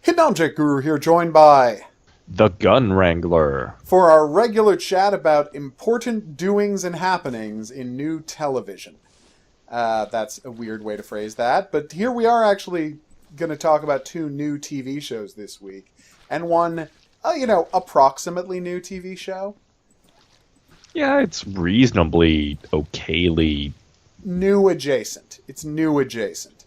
Hidden Object Guru here, joined by... The Gun Wrangler. For our regular chat about important doings and happenings in new television. That's a weird way to phrase that, but here we are actually going to talk about two new TV shows this week. And one, approximately new TV show. Yeah, it's reasonably okayly... New adjacent. It's new adjacent.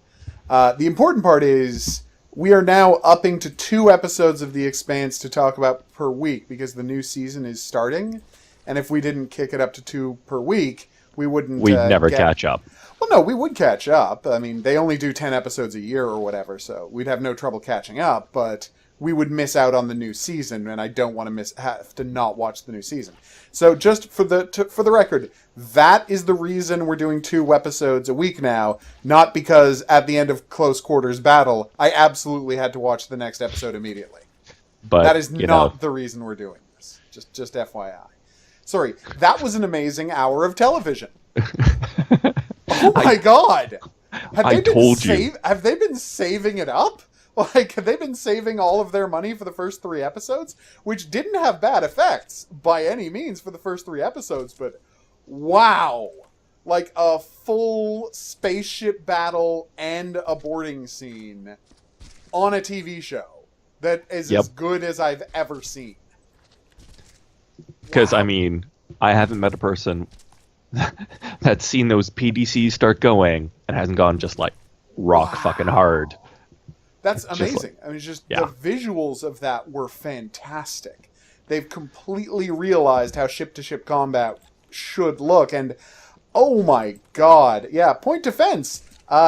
The important part is... we are now upping to 2 episodes of The Expanse to talk about per week because the new season is starting. And if we didn't kick it up to 2 per week, we wouldn't... We'd never catch up. Well, no, we would catch up. I mean, they only do 10 episodes a year or whatever, so we'd have no trouble catching up, but we would miss out on the new season, and I don't want to have to not watch the new season. So just for the record, that is the reason we're doing 2 episodes a week now, not because at the end of Close Quarters Battle, I absolutely had to watch the next episode immediately. But that is not the reason we're doing this. Just FYI. Sorry, that was an amazing hour of television. Oh my god! Have they been saving it up? Like, have they been saving all of their money for the first 3 episodes? Which didn't have bad effects, by any means, for the first 3 episodes, but wow! Like, a full spaceship battle and a boarding scene on a TV show that is as good as I've ever seen. Because, wow. I haven't met a person that's seen those PDCs start going and hasn't gone just, like, rock fucking hard. That's amazing. The visuals of that were fantastic. They've completely realized how ship-to-ship combat should look, and oh my god. Yeah, Point Defense.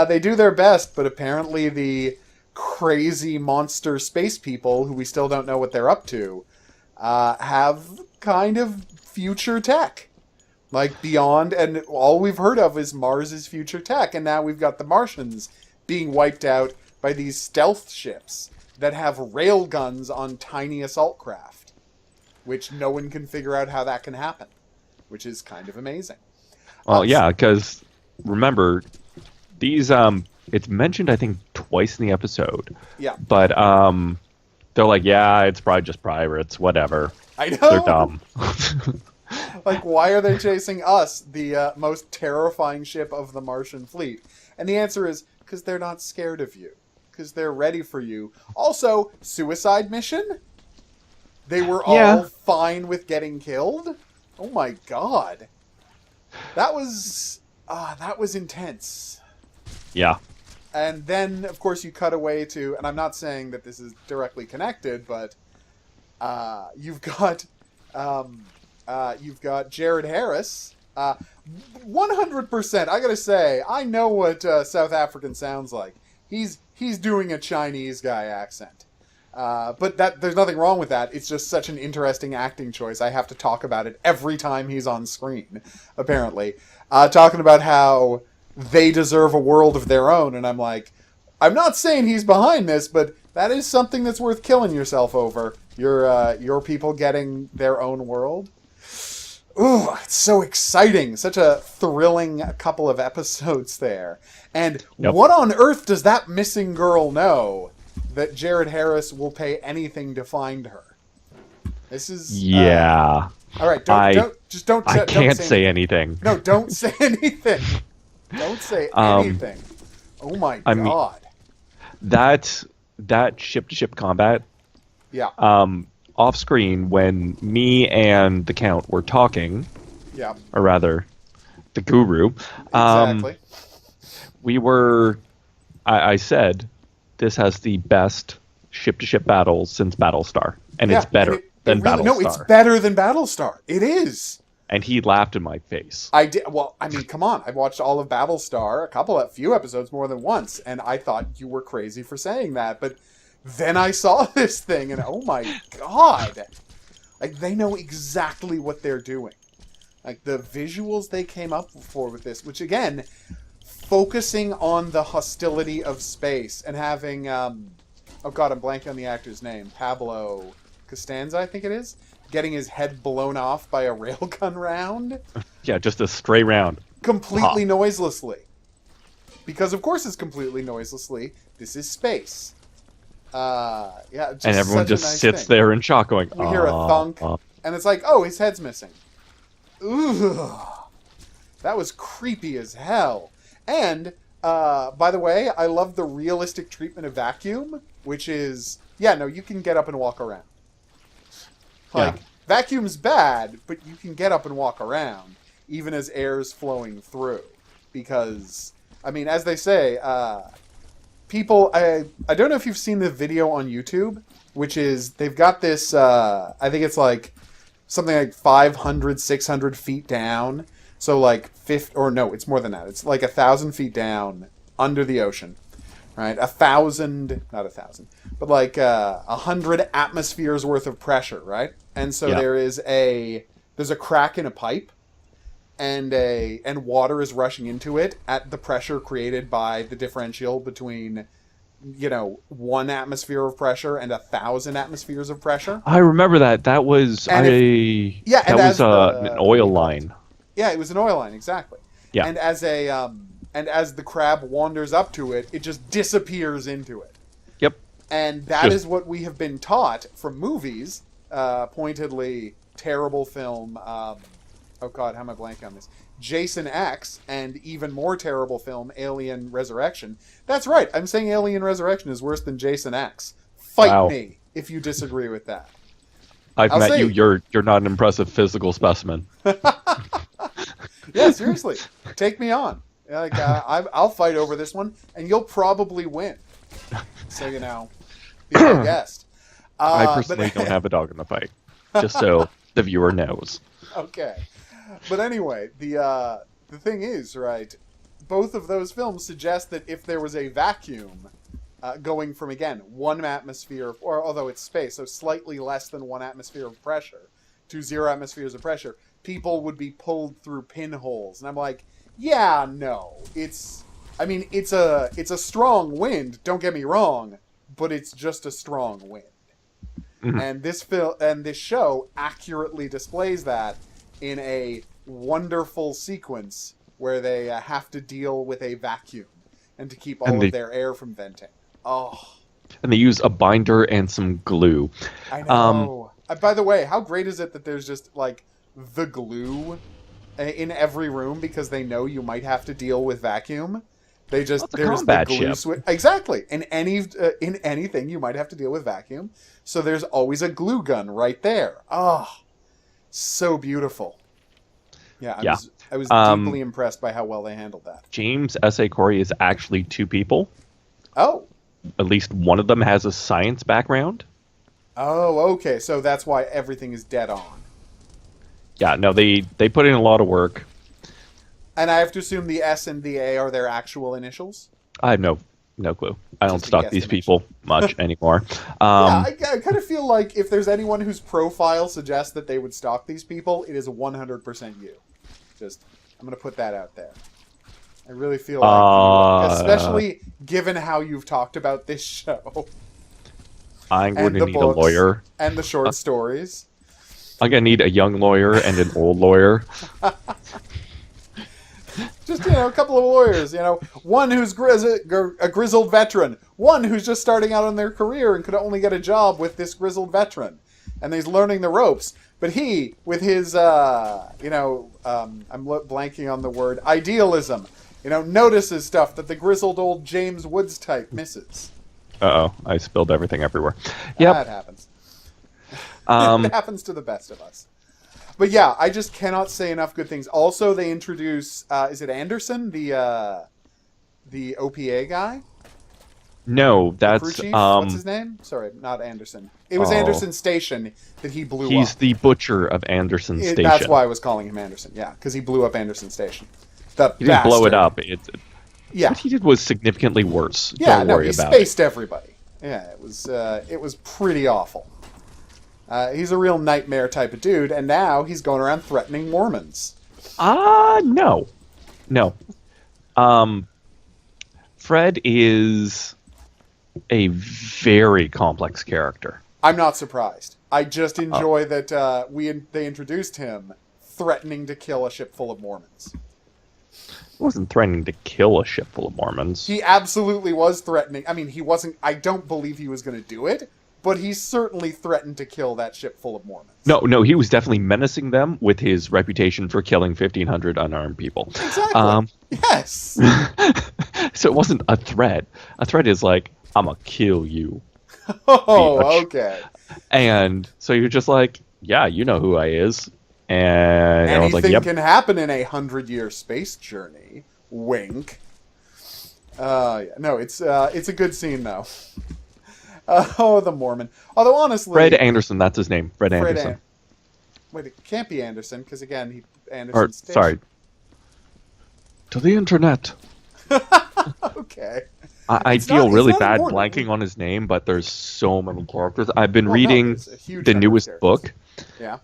They do their best, but apparently the crazy monster space people, who we still don't know what they're up to, have kind of future tech. Like, beyond, and all we've heard of is Mars's future tech, and now we've got the Martians being wiped out by these stealth ships that have rail guns on tiny assault craft, which no one can figure out how that can happen, which is kind of amazing. Well, yeah, because remember, these it's mentioned I think twice in the episode. Yeah. But they're like, yeah, it's probably just pirates, whatever. I know. They're dumb. Like, why are they chasing us, the most terrifying ship of the Martian fleet? And the answer is because they're not scared of you. Because they're ready for you. Also, suicide mission? They were all fine with getting killed? Oh my god. That was intense. Yeah. And then, of course, you cut away to, and I'm not saying that this is directly connected, but you've got Jared Harris. 100%, I gotta say, I know what South African sounds like. He's doing a Chinese guy accent. But there's nothing wrong with that. It's just such an interesting acting choice. I have to talk about it every time he's on screen, apparently. Talking about how they deserve a world of their own. And I'm like, I'm not saying he's behind this, but that is something that's worth killing yourself over. Your people getting their own world. Ooh, it's so exciting. Such a thrilling couple of episodes there. And what on earth does that missing girl know that Jared Harris will pay anything to find her? This is... yeah. All right, I can't say anything. No, don't say anything. Don't say anything. Oh my god. That ship-to-ship combat... yeah. Off screen, when me and the Count were talking, or rather, the Guru, exactly. I said, this has the best ship-to-ship battles since Battlestar, and it's better than Battlestar. No, it's better than Battlestar. It is. And he laughed in my face. I did. Well, come on. I've watched all of Battlestar, a few episodes more than once, and I thought you were crazy for saying that, but then I saw this thing, and oh my god! Like, they know exactly what they're doing. Like, the visuals they came up with this, which, again, focusing on the hostility of space, and having, oh god, I'm blanking on the actor's name, Pablo Costanza, I think it is, getting his head blown off by a railgun round. Yeah, just a stray round. Completely noiselessly. Because, of course, it's completely noiselessly. This is space. Yeah, just And everyone such a just nice sits thing. there in shock, going, We hear a thunk, and it's like, oh, his head's missing. Ooh, that was creepy as hell. And by the way, I love the realistic treatment of vacuum, which is, yeah, no, you can get up and walk around. Like, Yeah. vacuum's bad, but you can get up and walk around, even as air's flowing through. Because, I mean, as they say, people, I don't know if you've seen the video on YouTube, which is, they've got this, I think it's like, something like 500, 600 feet down. So like, it's more than that. It's like 1,000 feet down under the ocean. Right, 1,000, not 1,000, but like 100 atmospheres worth of pressure, right? And so there's a crack in a pipe, and water is rushing into it at the pressure created by the differential between, 1 atmosphere of pressure and 1,000 atmospheres of pressure. I remember that. That was And that was an oil line. Yeah, it was an oil line, exactly. Yeah. And as the crab wanders up to it, it just disappears into it. Yep. And that is what we have been taught from movies, pointedly terrible film, oh god, how am I blanking on this? Jason X, and even more terrible film, Alien Resurrection. That's right, I'm saying Alien Resurrection is worse than Jason X. Fight me if you disagree with that. I've met you, you're not an impressive physical specimen. Yeah, seriously, take me on. Like, I'll fight over this one, and you'll probably win. So, be my guest. I personally don't have a dog in the fight, just so the viewer knows. Okay. But anyway, the thing is, right, both of those films suggest that if there was a vacuum going from, again, 1 atmosphere, or although it's space, so slightly less than 1 atmosphere of pressure, to 0 atmospheres of pressure, people would be pulled through pinholes. And I'm like, yeah, no. It's a strong wind, don't get me wrong, but it's just a strong wind. Mm-hmm. And this show accurately displays that in a wonderful sequence where they have to deal with a vacuum and to keep all of their air from venting. Oh. And they use a binder and some glue. I know. By the way, how great is it that there's just, like, the glue in every room because they know you might have to deal with vacuum? There's the glue switch. Exactly. In anything you might have to deal with vacuum. So there's always a glue gun right there. Oh, so beautiful. Yeah, I was deeply impressed by how well they handled that. James S.A. Corey is actually 2 people. Oh. At least one of them has a science background. Oh, okay. So that's why everything is dead on. Yeah, no, they put in a lot of work. And I have to assume the S and the A are their actual initials? I have no clue. I don't stalk these people much anymore. Yeah, I kind of feel like if there's anyone whose profile suggests that they would stalk these people, it is 100% you. I'm going to put that out there. I really feel like especially given how you've talked about this show. I'm going to need a lawyer. And the short stories. I'm going to need a young lawyer and an old lawyer. Just, a couple of lawyers, one who's a grizzled veteran, one who's just starting out on their career and could only get a job with this grizzled veteran. And he's learning the ropes. But he, with his, I'm blanking on the word, idealism, notices stuff that the grizzled old James Woods type misses. Uh-oh, I spilled everything everywhere. Yep. That happens. It happens to the best of us. But yeah, I just cannot say enough good things. Also, they introduce, is it Anderson, the OPA guy? No, that's what's his name? Sorry, not Anderson. It was Anderson Station that he blew up. He's the butcher of Anderson Station. That's why I was calling him Anderson. Yeah, because he blew up Anderson Station. He didn't blow it up. Yeah. What he did was significantly worse. Yeah, Don't worry about it. He spaced everybody. Yeah, it was pretty awful. He's a real nightmare type of dude, and now he's going around threatening Mormons. No. Fred is a very complex character. I'm not surprised. I just enjoy that they introduced him threatening to kill a ship full of Mormons. wasn't threatening to kill a ship full of Mormons. He absolutely was threatening. I mean, he wasn't. I don't believe he was going to do it, but he certainly threatened to kill that ship full of Mormons. No, he was definitely menacing them with his reputation for killing 1,500 unarmed people. Exactly. Yes. So it wasn't a threat. A threat is like, I'm gonna kill you. Oh, bitch. okay. And so you're just like, yeah, you know who I is. And I was Anything like, yep. can happen in a 100-year space journey. Wink. Yeah. No, it's a good scene though. Oh, the Mormon. Although honestly, Fred Anderson, that's his name. Fred Anderson. Wait, it can't be Anderson because again, Or Anderson's sorry. To the internet. Okay. I It's feel not- really it's not bad important. blanking on his name, but there's so many characters. I've been Well, no, reading there's a huge the number of newest characters. book. Yeah.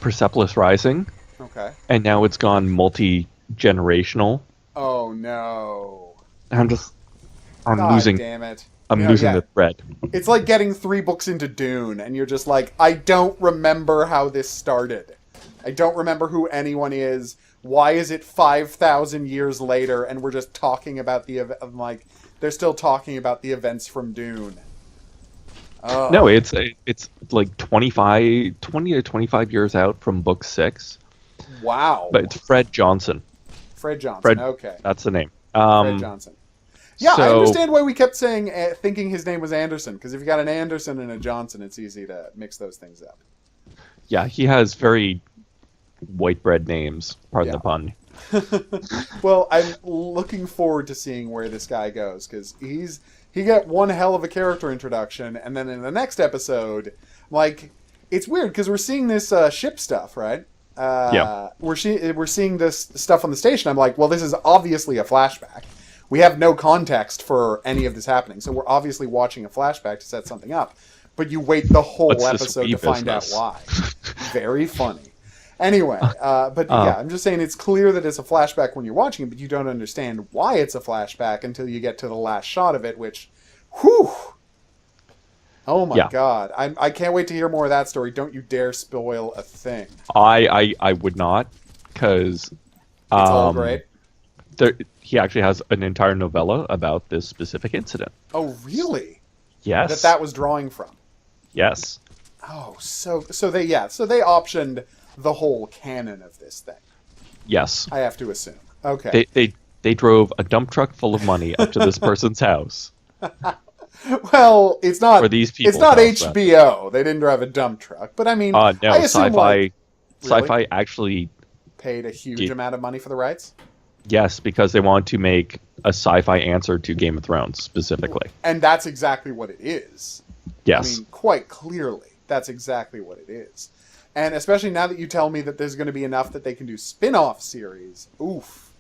Persepolis Rising, Okay. and now it's gone multi-generational. Oh no. I'm God losing damn it. I'm Yeah, losing yeah. the thread. It's like getting 3 books into Dune, and you're just like, I don't remember how this started. I don't remember who anyone is. Why is it 5,000 years later, and we're just talking about I'm like, they're still talking about the events from Dune. Oh. No, it's like 20 to 25 years out from book 6, Wow. but it's Fred Johnson. Fred Johnson. Fred, Okay. that's the name. Fred Johnson. Yeah, I so- understand why we kept saying, thinking his name was Anderson, because if you got an Anderson and a Johnson, it's easy to mix those things up. Yeah, he has very white bread names. Pardon Yeah. the pun. Well, I'm looking forward to seeing where this guy goes, because he got one hell of a character introduction, and then in the next episode, like, it's weird because we're seeing this ship stuff, right? Yeah. We're seeing this stuff on the station. I'm like, well, this is obviously a flashback. We have no context for any of this happening, so we're obviously watching a flashback to set something up. But you wait the whole What's this episode wee to find out business? why. Very funny. Anyway, but yeah, I'm just saying it's clear that it's a flashback when you're watching it, but you don't understand why it's a flashback until you get to the last shot of it, which, whew! Oh my Yeah. god. I can't wait to hear more of that story. Don't you dare spoil a thing. I would not, because It's all great. he actually has an entire novella about this specific incident. Oh, really? Yes. That was drawing from. Yes. Oh, so they optioned the whole canon of this thing. Yes. I have to assume. Okay. They drove a dump truck full of money up to this person's house. Well, it's not. Or these It's people's not house, HBO. They didn't drive a dump truck, but I mean, No, I assume sci-fi. like, Sci-fi actually, paid a huge Did- amount of money for the rights, yes, because they wanted to make a sci-fi answer to Game of Thrones specifically. and that's exactly what it is. Yes. I mean, quite clearly, that's exactly what it is. And especially now that you tell me that there's going to be enough that they can do spin-off series, oof.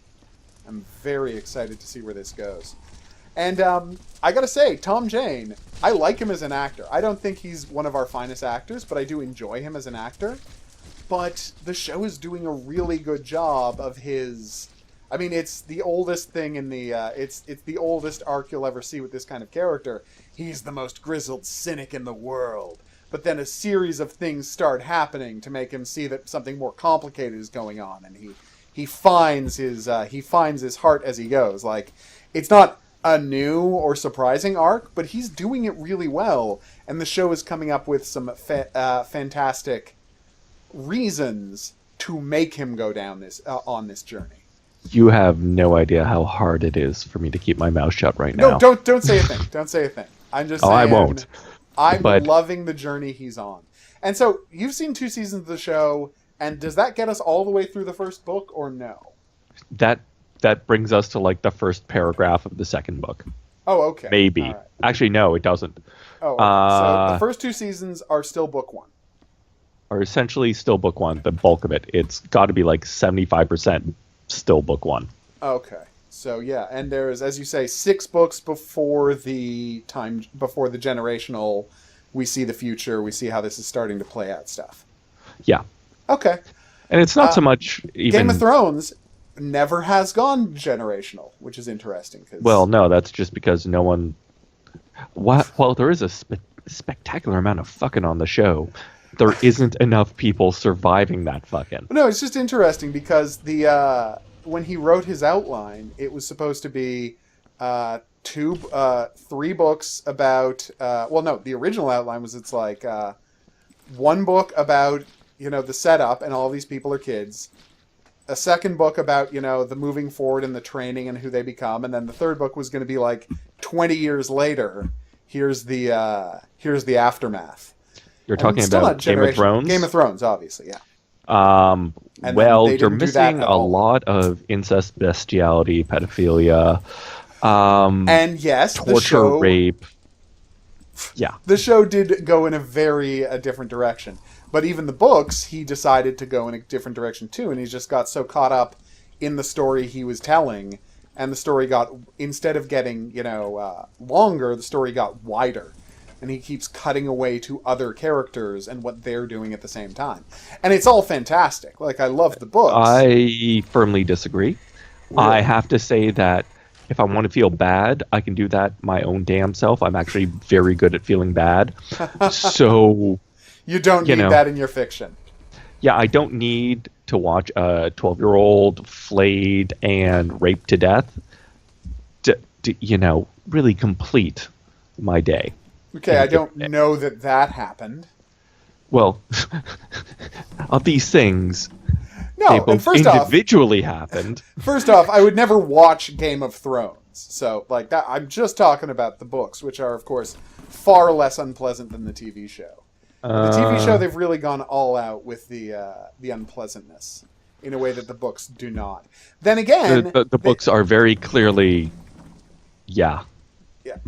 I'm very excited to see where this goes. And I gotta say, Tom Jane, I like him as an actor. I don't think he's one of our finest actors, but I do enjoy him as an actor. But the show is doing a really good job of his... I mean, it's the oldest thing in the... it's the oldest arc you'll ever see with this kind of character. He's the most grizzled cynic in the world. But then a series of things start happening to make him see that something more complicated is going on, and he finds his heart as he goes. Like, it's not a new or surprising arc, but he's doing it really well, and the show is coming up with some fantastic reasons to make him go down this on this journey. You have no idea how hard it is for me to keep my mouth shut right now. No, don't say a thing. Don't say a thing. I'm just saying. I won't. I'm But- loving the journey he's on. And so, you've seen 2 seasons of the show, and does that get us all the way through the first book, or no? That brings us to like the first paragraph of the second book. Oh, okay. Maybe. All right. Actually, no, it doesn't. Oh, okay. So the first 2 seasons are still book 1. Are essentially still book 1, the bulk of it. It's got to be like 75% still book 1. Okay. So yeah, and there's, as you say, 6 books before the generational. We see the future. We see how this is starting to play out stuff. Yeah. Okay. And it's not so much even... Game of Thrones never has gone generational, which is interesting. Cause... Well, no, that's just because no one... Well, there is a spectacular amount of fucking on the show. there isn't enough people surviving that fucking. No, it's just interesting because the when he wrote his outline, it was supposed to be 3 books about. Well, no, the original outline was it's like 1 book about the setup and all these people are kids. A second book about the moving forward and the training and who they become, and then the third book was going to be like 20 years later. Here's the aftermath. You're talking about Game of Thrones? Game of Thrones, obviously, yeah. Well, you're missing a lot of incest, bestiality, pedophilia, and yes, torture, rape. Yeah. The show did go in a different direction. But even the books, he decided to go in a different direction too, and he just got so caught up in the story he was telling, and the story got, instead of getting, longer, the story got wider. And he keeps cutting away to other characters and what they're doing at the same time. And it's all fantastic. Like, I love the books. I firmly disagree. Really? I have to say that if I want to feel bad, I can do that my own damn self. I'm actually very good at feeling bad. So... You don't need that in your fiction. Yeah, I don't need to watch a 12-year-old flayed and raped to death to really complete my day. Okay, I don't know that happened. Well, of these things, no, they both individually happened. First off, I would never watch Game of Thrones. So, like that, I'm just talking about the books, which are, of course, far less unpleasant than the TV show. The TV show, they've really gone all out with the unpleasantness in a way that the books do not. Then again... The books are very clearly... Yeah,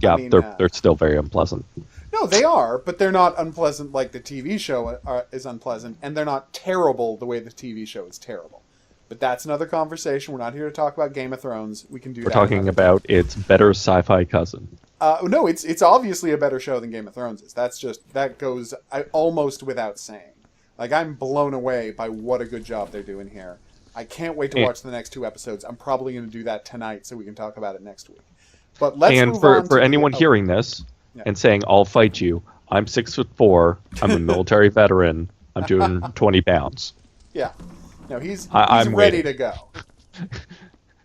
I mean, they're still very unpleasant. No, they are, but they're not unpleasant like the TV show is unpleasant, and they're not terrible the way the TV show is terrible. But that's another conversation. We're not here to talk about Game of Thrones. We can do that. We're talking about its better sci-fi cousin. No, it's obviously a better show than Game of Thrones is. That goes almost without saying. Like, I'm blown away by what a good job they're doing here. I can't wait to watch the next 2 episodes. I'm probably going to do that tonight so we can talk about it next week. But let's move on for anyone hearing this and saying, I'll fight you, I'm 6'4", I'm a military veteran, I'm doing 20 pounds. Yeah. No, he's I'm ready waiting. to go.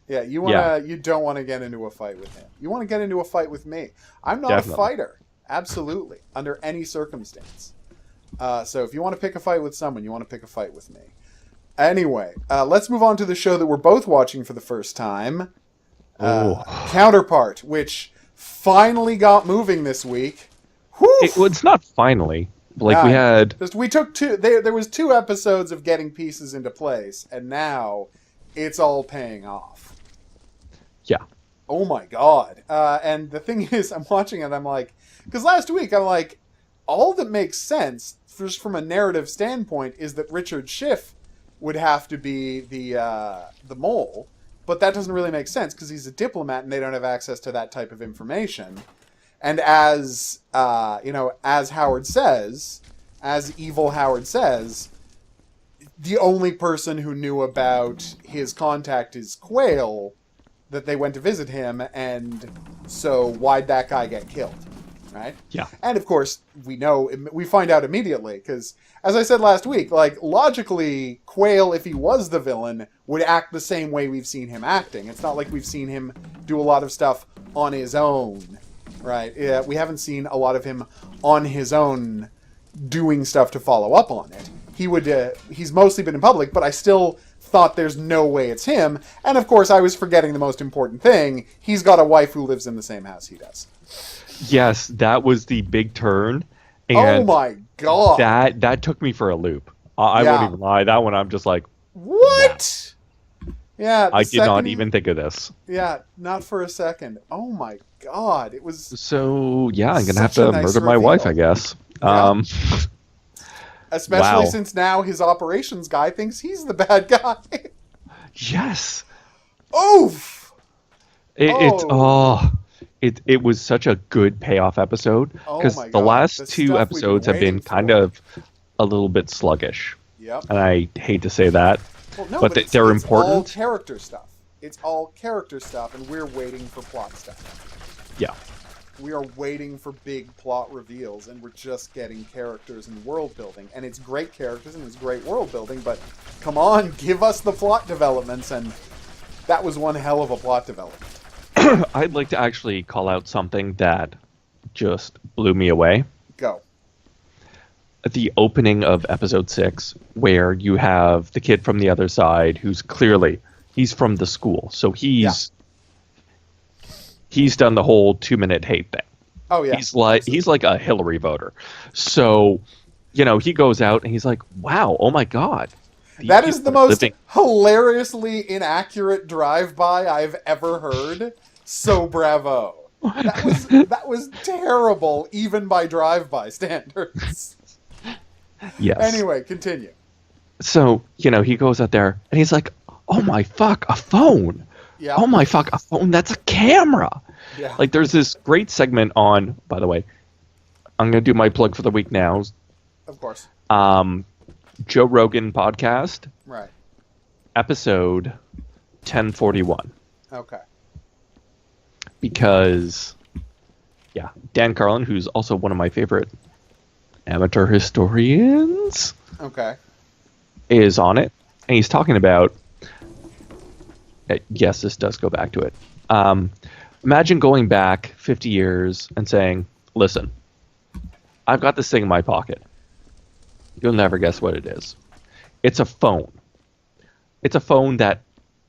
Yeah, you don't want to get into a fight with him. You want to get into a fight with me. I'm not a fighter. Absolutely. Under any circumstance. So if you want to pick a fight with someone, you want to pick a fight with me. Anyway, let's move on to the show that we're both watching for the first time. Counterpart, which finally got moving this week. It's not finally. Like, we had... We took 2... There was 2 episodes of getting pieces into place, and now it's all paying off. Yeah. Oh my god. And the thing is, I'm watching it, I'm like... Because last week, I'm like, all that makes sense, just from a narrative standpoint, is that Richard Schiff would have to be the mole. But that doesn't really make sense, because he's a diplomat, and they don't have access to that type of information. And as, as Howard says, as evil Howard says, the only person who knew about his contact is Quayle, that they went to visit him, and so why'd that guy get killed, right? Yeah. And of course, we find out immediately, because, as I said last week, like, logically, Quayle, if he was the villain, would act the same way we've seen him acting. It's not like we've seen him do a lot of stuff on his own. Right, yeah, we haven't seen a lot of him on his own doing stuff to follow up on it. He's mostly been in public, but I still thought there's no way it's him. And of course, I was forgetting the most important thing. He's got a wife who lives in the same house he does. Yes, that was the big turn. And oh my god. That took me for a loop. I won't even lie. That one, I'm just like... What? Yeah. I did not even think of this. Yeah, not for a second. Oh my god, it was... So, yeah, I'm going to have to murder my wife, I guess. Yeah. Especially since now his operations guy thinks he's the bad guy. Yes. Oof! It was such a good payoff episode. Because the last 2 episodes have been kind of a little bit sluggish. Yep. And I hate to say that. Well, no, but they're important. It's all character stuff. It's all character stuff, and we're waiting for plot stuff. Yeah. we are waiting for big plot reveals, and we're just getting characters and world building. And it's great characters and it's great world building, but come on, give us the plot developments, and that was one hell of a plot development. I'd like to actually call out something that just blew me away. Go. The opening of episode 6, where you have the kid from the other side who's clearly, he's from the school. So he's done the whole 2-minute hate thing. Oh yeah. He's like a Hillary voter. So, he goes out and he's like, wow, oh my God. That is the most hilariously inaccurate drive-by I've ever heard. So bravo. That was terrible, even by drive-by standards. Yes. Anyway, continue. So, he goes out there and he's like, oh my fuck, a phone. Yeah. Oh my fuck, a phone, that's a camera. Yeah. Like, there's this great segment on, by the way, I'm going to do my plug for the week now. Of course. Joe Rogan podcast. Right. Episode 1041. Okay. Because, Dan Carlin, who's also one of my favorite amateur historians, okay, is on it, and he's talking about. Yes, this does go back to it. Imagine going back 50 years and saying, "Listen, I've got this thing in my pocket. You'll never guess what it is. It's a phone. It's a phone that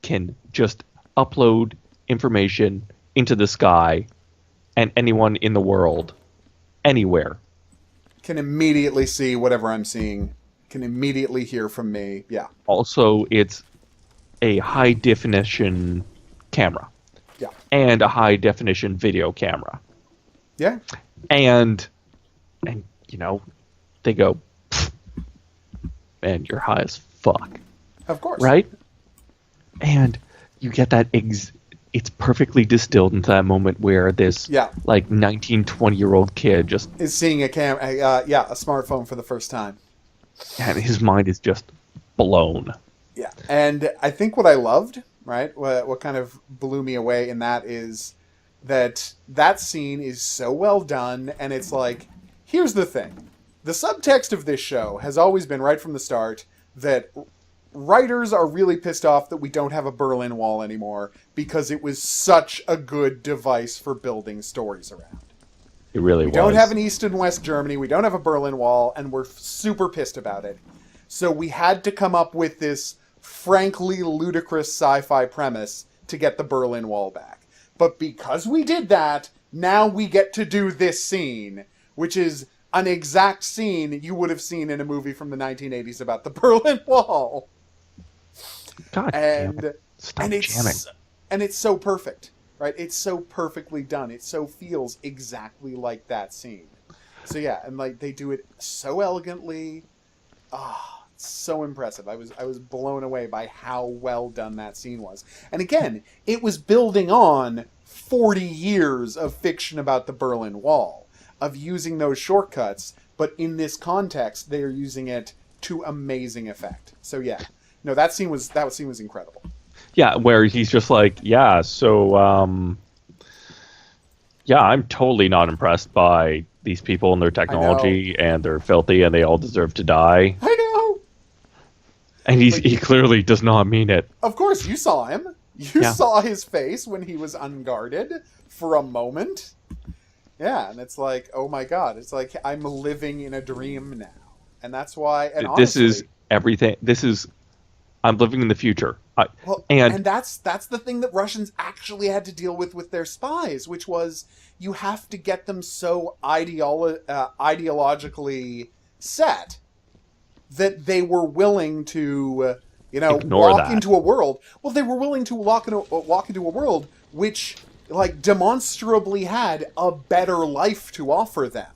can just upload information into the sky, and anyone in the world, anywhere, can immediately see whatever I'm seeing, can immediately hear from me." Yeah. Also, it's a high definition camera. Yeah. And a high definition video camera. Yeah. And they go, and you're high as fuck. Of course. Right? And you get that it's perfectly distilled into that moment where this 19, 20-year-old kid just is seeing a smartphone for the first time. And his mind is just blown. Yeah. And I think what I loved, right, what kind of blew me away in that is that scene is so well done, and it's like, here's the thing. The subtext of this show has always been, right from the start, that writers are really pissed off that we don't have a Berlin Wall anymore because it was such a good device for building stories around. It really was. We don't have an East and West Germany, we don't have a Berlin Wall, and we're super pissed about it. So we had to come up with this frankly ludicrous sci-fi premise to get the Berlin Wall back. But because we did that, now we get to do this scene, which is an exact scene you would have seen in a movie from the 1980s about the Berlin Wall. God damn it. Stop jamming. And it's so perfect, right? It's so perfectly done. It so feels exactly like that scene. So yeah, and like they do it so elegantly. It's so impressive. I was blown away by how well done that scene was. And again, it was building on 40 years of fiction about the Berlin Wall, of using those shortcuts, but in this context, they are using it to amazing effect. So yeah, no, that scene was incredible. Yeah, where he's just like, I'm totally not impressed by these people and their technology, and they're filthy, and they all deserve to die. I know. And he clearly does not mean it. Of course, you saw him. You saw his face when he was unguarded for a moment. Yeah, and it's like, oh my God, it's like I'm living in a dream now. And that's why, and honestly, this is everything. I'm living in the future. And that's the thing that Russians actually had to deal with their spies, which was you have to get them so ideologically set that they were willing to, walk into a world. Well, they were willing to walk into a world which, like, demonstrably had a better life to offer them.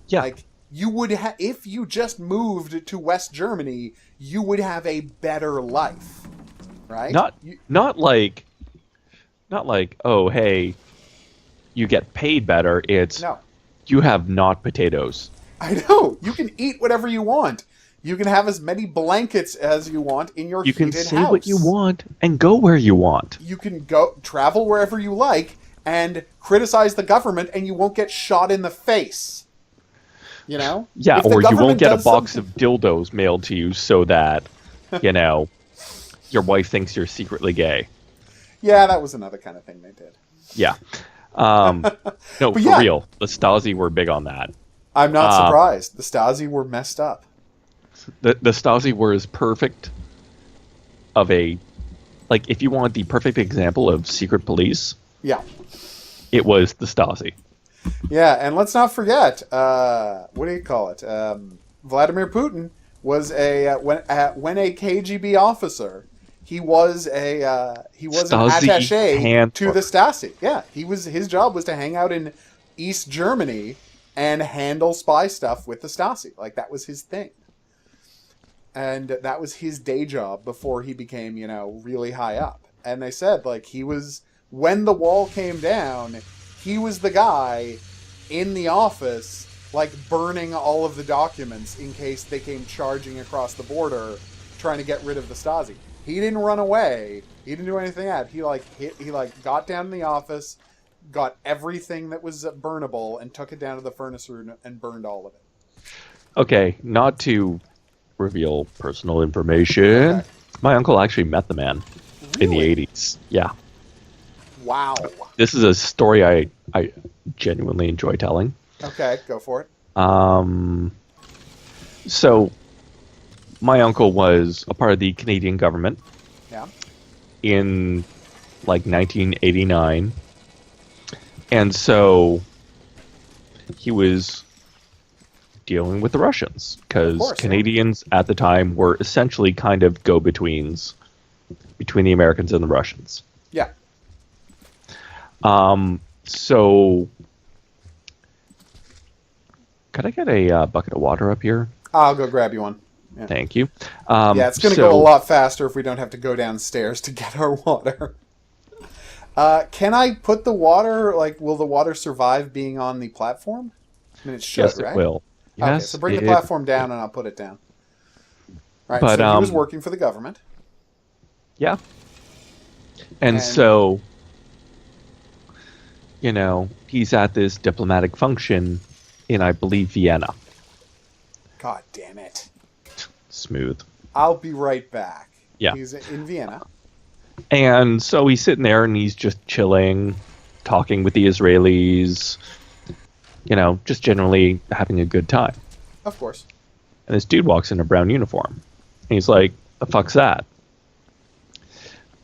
Yeah. Like, you would if you just moved to West Germany, you would have a better life, right? Not like, oh, hey, you get paid better. It's you have not potatoes. I know. You can eat whatever you want. You can have as many blankets as you want in your heated house. You can say what you want and go where you want. You can go travel wherever you like, and criticize the government, and you won't get shot in the face. You know? Yeah, If the or you won't government get a does box something- of dildos mailed to you so that, you know, your wife thinks you're secretly gay. Yeah, that was another kind of thing they did. Yeah. No, for yeah. real. The Stasi were big on that. I'm not surprised. The Stasi were messed up. The Stasi were as perfect of a... Like, if you want the perfect example of secret police, Yeah. it was the Stasi. Yeah, and let's not forget, what do you call it? Vladimir Putin was when a KGB officer. He was an attaché to the Stasi. Yeah, his job was to hang out in East Germany and handle spy stuff with the Stasi. Like, that was his thing. And that was his day job before he became, really high up. And they said, like, when the wall came down, he was the guy in the office, like, burning all of the documents in case they came charging across the border trying to get rid of the Stasi. He didn't run away. He didn't do anything like that. He got down in the office, got everything that was burnable, and took it down to the furnace room and burned all of it. Okay, not to reveal personal information. Okay. My uncle actually met the man in the Really? 80s. Yeah. Wow. This is a story I genuinely enjoy telling. Okay, go for it. So, my uncle was a part of the Canadian government Yeah. in, like, 1989. And so, he was dealing with the Russians, because Canadians at the time were essentially kind of go-betweens between the Americans and the Russians. Yeah. So, could I get a bucket of water up here? I'll go grab you one. Yeah. Thank you. Yeah, it's going to go a lot faster if we don't have to go downstairs to get our water. Can I put the water, will the water survive being on the platform? I mean, it should, Yes, right? it will. Yes, Okay, so bring the platform down and I'll put it down. All right, But, so he was working for the government. Yeah. And so, he's at this diplomatic function in, I believe, Vienna. God damn it. Smooth. I'll be right back. Yeah. He's in Vienna. And so he's sitting there and he's just chilling, talking with the Israelis, just generally having a good time. Of course. And this dude walks in a brown uniform. And he's like, the fuck's that?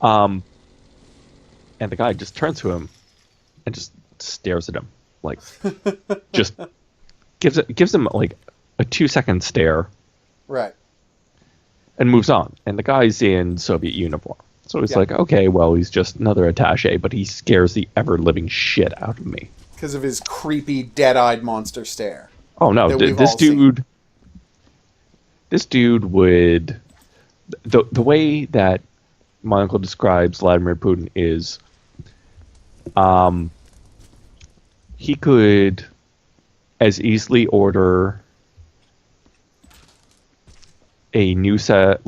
And the guy just turns to him and just stares at him. Like, just gives him, like, a 2-second stare. Right. And moves on. And the guy's in Soviet uniform. So he's like, okay, well, he's just another attaché, but he scares the ever-living shit out of me. Because of his creepy, dead-eyed monster stare. Oh, no, this dude... This dude would... The way that my uncle describes Vladimir Putin is... he could as easily order a new set,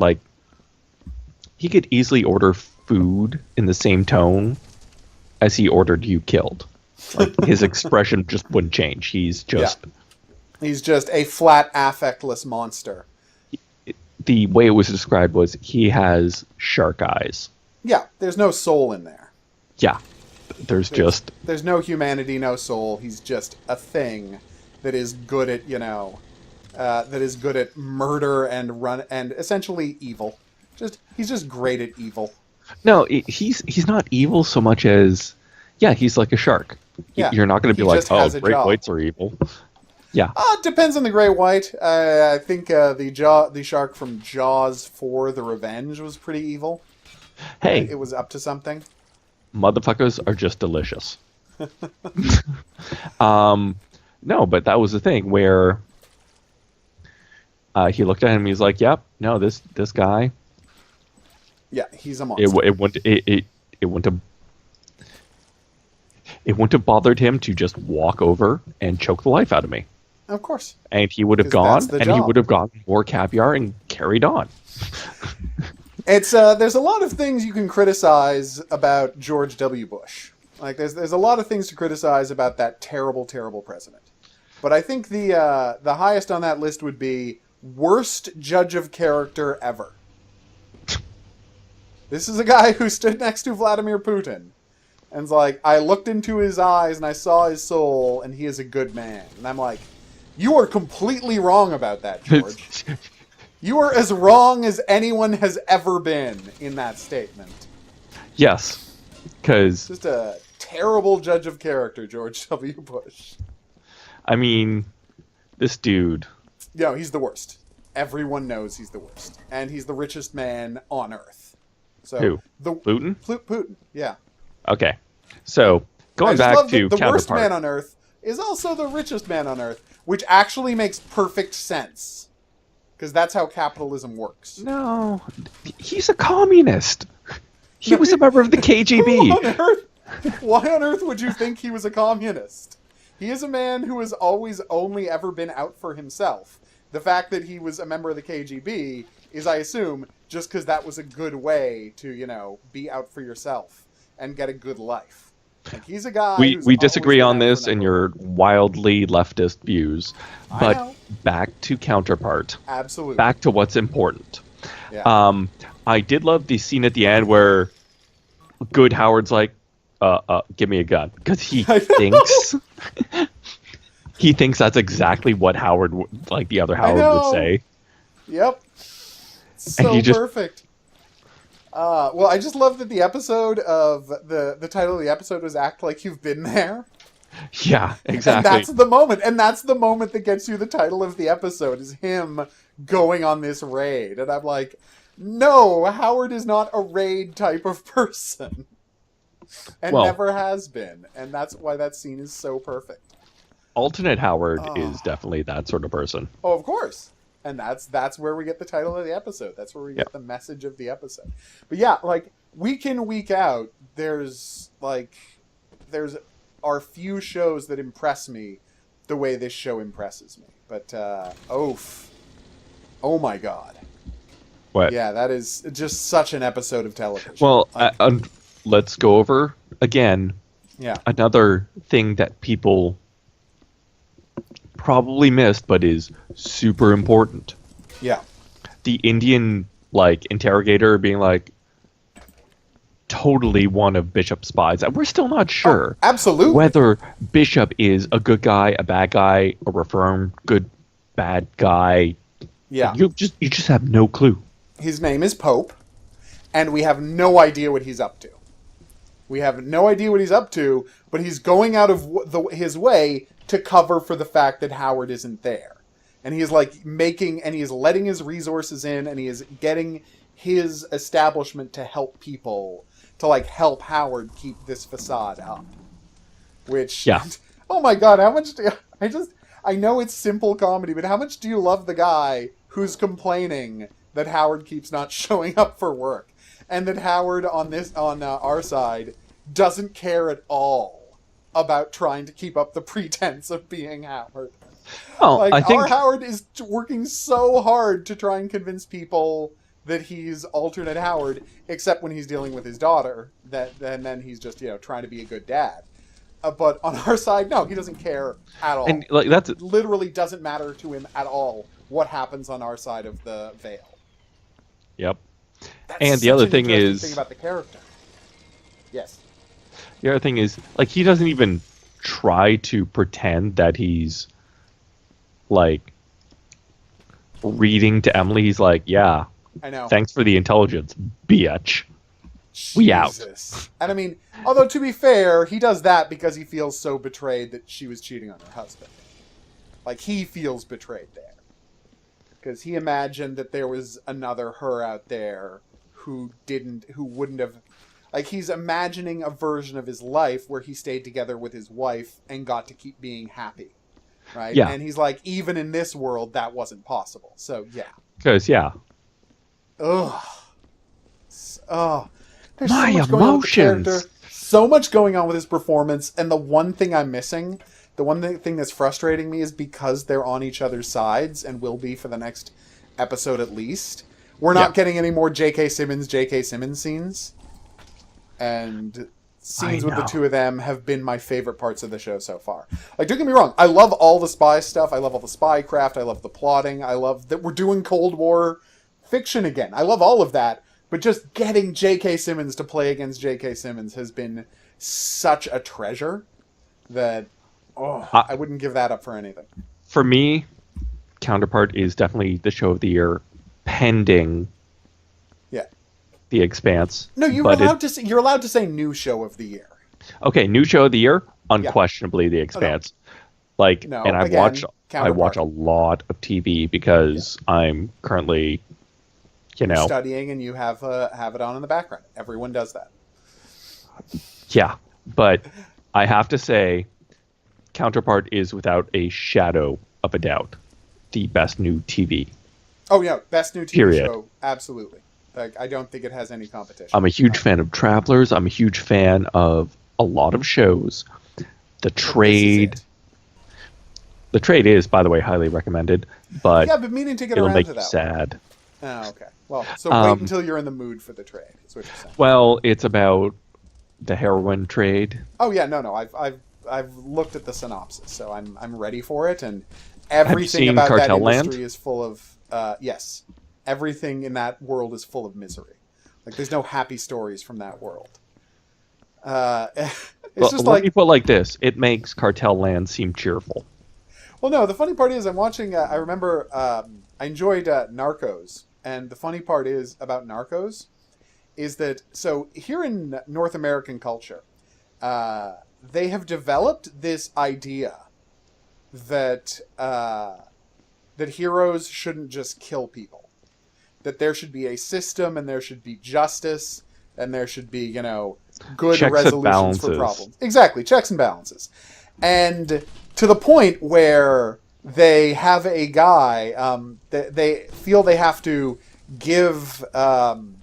he could easily order food in the same tone as he ordered you killed. Like, his expression just wouldn't change. He's just a flat, affectless monster. The way it was described was he has shark eyes. Yeah, there's no soul in there. Yeah. There's no humanity, no soul. He's just a thing that is good at, murder and essentially evil. He's just great at evil. No, he's not evil so much as, he's like a shark. Yeah, you're not going to be like, oh, great whites are evil. Yeah. It depends on the great white. I think the shark from Jaws 4: The Revenge was pretty evil. Hey, it was up to something. Motherfuckers are just delicious. No, but that was the thing where he looked at him and he's like, yep, no, this guy. Yeah, he's a monster. It wouldn't have bothered him to just walk over and choke the life out of me. Of course. And he would have gone, and he would have gotten more caviar and carried on. It's there's a lot of things you can criticize about George W. Bush. Like, there's a lot of things to criticize about that terrible, terrible president. But I think the highest on that list would be worst judge of character ever. This is a guy who stood next to Vladimir Putin. And it's like, I looked into his eyes and I saw his soul, and he is a good man. And I'm like, you are completely wrong about that, George. You are as wrong as anyone has ever been in that statement. Yes, because... Just a terrible judge of character, George W. Bush. I mean, this dude... No, he's the worst. Everyone knows he's the worst. And he's the richest man on Earth. So Who? Putin? Putin, yeah. Okay. So, going back to the Counterpart. worst man on Earth is also the richest man on Earth, which actually makes perfect sense. Because that's how capitalism works. No, he's a communist. He was a member of the KGB. Why on earth would you think he was a communist? He is a man who has always only ever been out for himself. The fact that he was a member of the KGB is, I assume, just because that was a good way to, be out for yourself and get a good life. Like, he's a guy. We disagree on this and your wildly leftist views, but back to Counterpart. Absolutely. Back to what's important. Yeah. I did love the scene at the end where good Howard's like, give me a gun, because he thinks he thinks that's exactly what Howard the other Howard would say. Yep. So perfect. Well, I just love that the episode of the title of the episode was "Act Like You've Been There." Yeah, exactly. And that's the moment, that gets you the title of the episode, is him going on this raid, and I'm like, no, Howard is not a raid type of person, and never has been, and that's why that scene is so perfect. Alternate Howard is definitely that sort of person. Oh, of course. And that's where we get the title of the episode. That's where we get the message of the episode. But yeah, week in, week out, there's are few shows that impress me the way this show impresses me. But oh my god. What? Yeah, that is just such an episode of television. Well, let's go over again. Yeah. Another thing that people probably missed, but is super important. Yeah. The Indian interrogator being totally one of Bishop's spies. We're still not sure. Absolutely. Whether Bishop is a good guy, a bad guy, a reformed good bad guy. Yeah. You just have no clue. His name is Pope, and we have no idea what he's up to. We have no idea what he's up to, but he's going out of his way to cover for the fact that Howard isn't there. And he is he is letting his resources in, and he is getting his establishment to help people, to help Howard keep this facade up. Which, oh my god, how much I know it's simple comedy, but how much do you love the guy who's complaining that Howard keeps not showing up for work? And that Howard on our side doesn't care at all about trying to keep up the pretense of being Howard. Oh, I think our Howard is working so hard to try and convince people that he's alternate Howard, except when he's dealing with his daughter. And then he's just trying to be a good dad. But on our side, no, he doesn't care at all. And it literally doesn't matter to him at all what happens on our side of the veil. Yep. That's and the other thing is thing about the character. Yes. The other thing is he doesn't even try to pretend that he's reading to Emily. He's yeah. I know. Thanks for the intelligence, bitch. We out. And I mean, although to be fair, he does that because he feels so betrayed that she was cheating on her husband. He feels betrayed there. Because he imagined that there was another her out there who wouldn't have... he's imagining a version of his life where he stayed together with his wife and got to keep being happy. Right? Yeah. And he's even in this world, that wasn't possible. So, yeah. Because, yeah. Ugh. Oh. There's My so much emotions. Going on with the character, so much going on with his performance, and the one thing I'm missing... The one thing that's frustrating me is because they're on each other's sides and will be for the next episode at least. We're not getting any more J.K. Simmons scenes. And scenes with the two of them have been my favorite parts of the show so far. Like, don't get me wrong, I love all the spy stuff. I love all the spy craft. I love the plotting. I love that we're doing Cold War fiction again. I love all of that. But just getting J.K. Simmons to play against J.K. Simmons has been such a treasure that I wouldn't give that up for anything. For me, Counterpart is definitely the show of the year, pending The Expanse. No, you're allowed to say new show of the year. Okay, new show of the year, unquestionably The Expanse. I watch a lot of TV because I'm currently, studying, and you have it on in the background. Everyone does that. Yeah, but I have to say, Counterpart is without a shadow of a doubt the best new TV. Oh yeah, best new TV Period. Show, absolutely. Like, I don't think it has any competition. I'm a huge fan of Travelers. I'm a huge fan of a lot of shows. The Trade is, by the way, highly recommended. But yeah, but meaning to get it'll around make to you that sad. One. Oh, okay. Well, so wait until you're in the mood for The Trade. Is what you're saying. Well, it's about the heroin trade. Oh yeah, no. I've looked at the synopsis, so I'm ready for it, and everything about Cartel that industry Land? is full of yes. Everything in that world is full of misery. Like, there's no happy stories from that world. It's just let me put it like this: it makes Cartel Land seem cheerful. Well, no. The funny part is, I'm watching. I remember I enjoyed Narcos, and the funny part is about Narcos is that here in North American culture, they have developed this idea that that heroes shouldn't just kill people. That there should be a system, and there should be justice, and there should be, good checks resolutions for problems. Exactly, checks and balances. And to the point where they have a guy, they feel they have to give,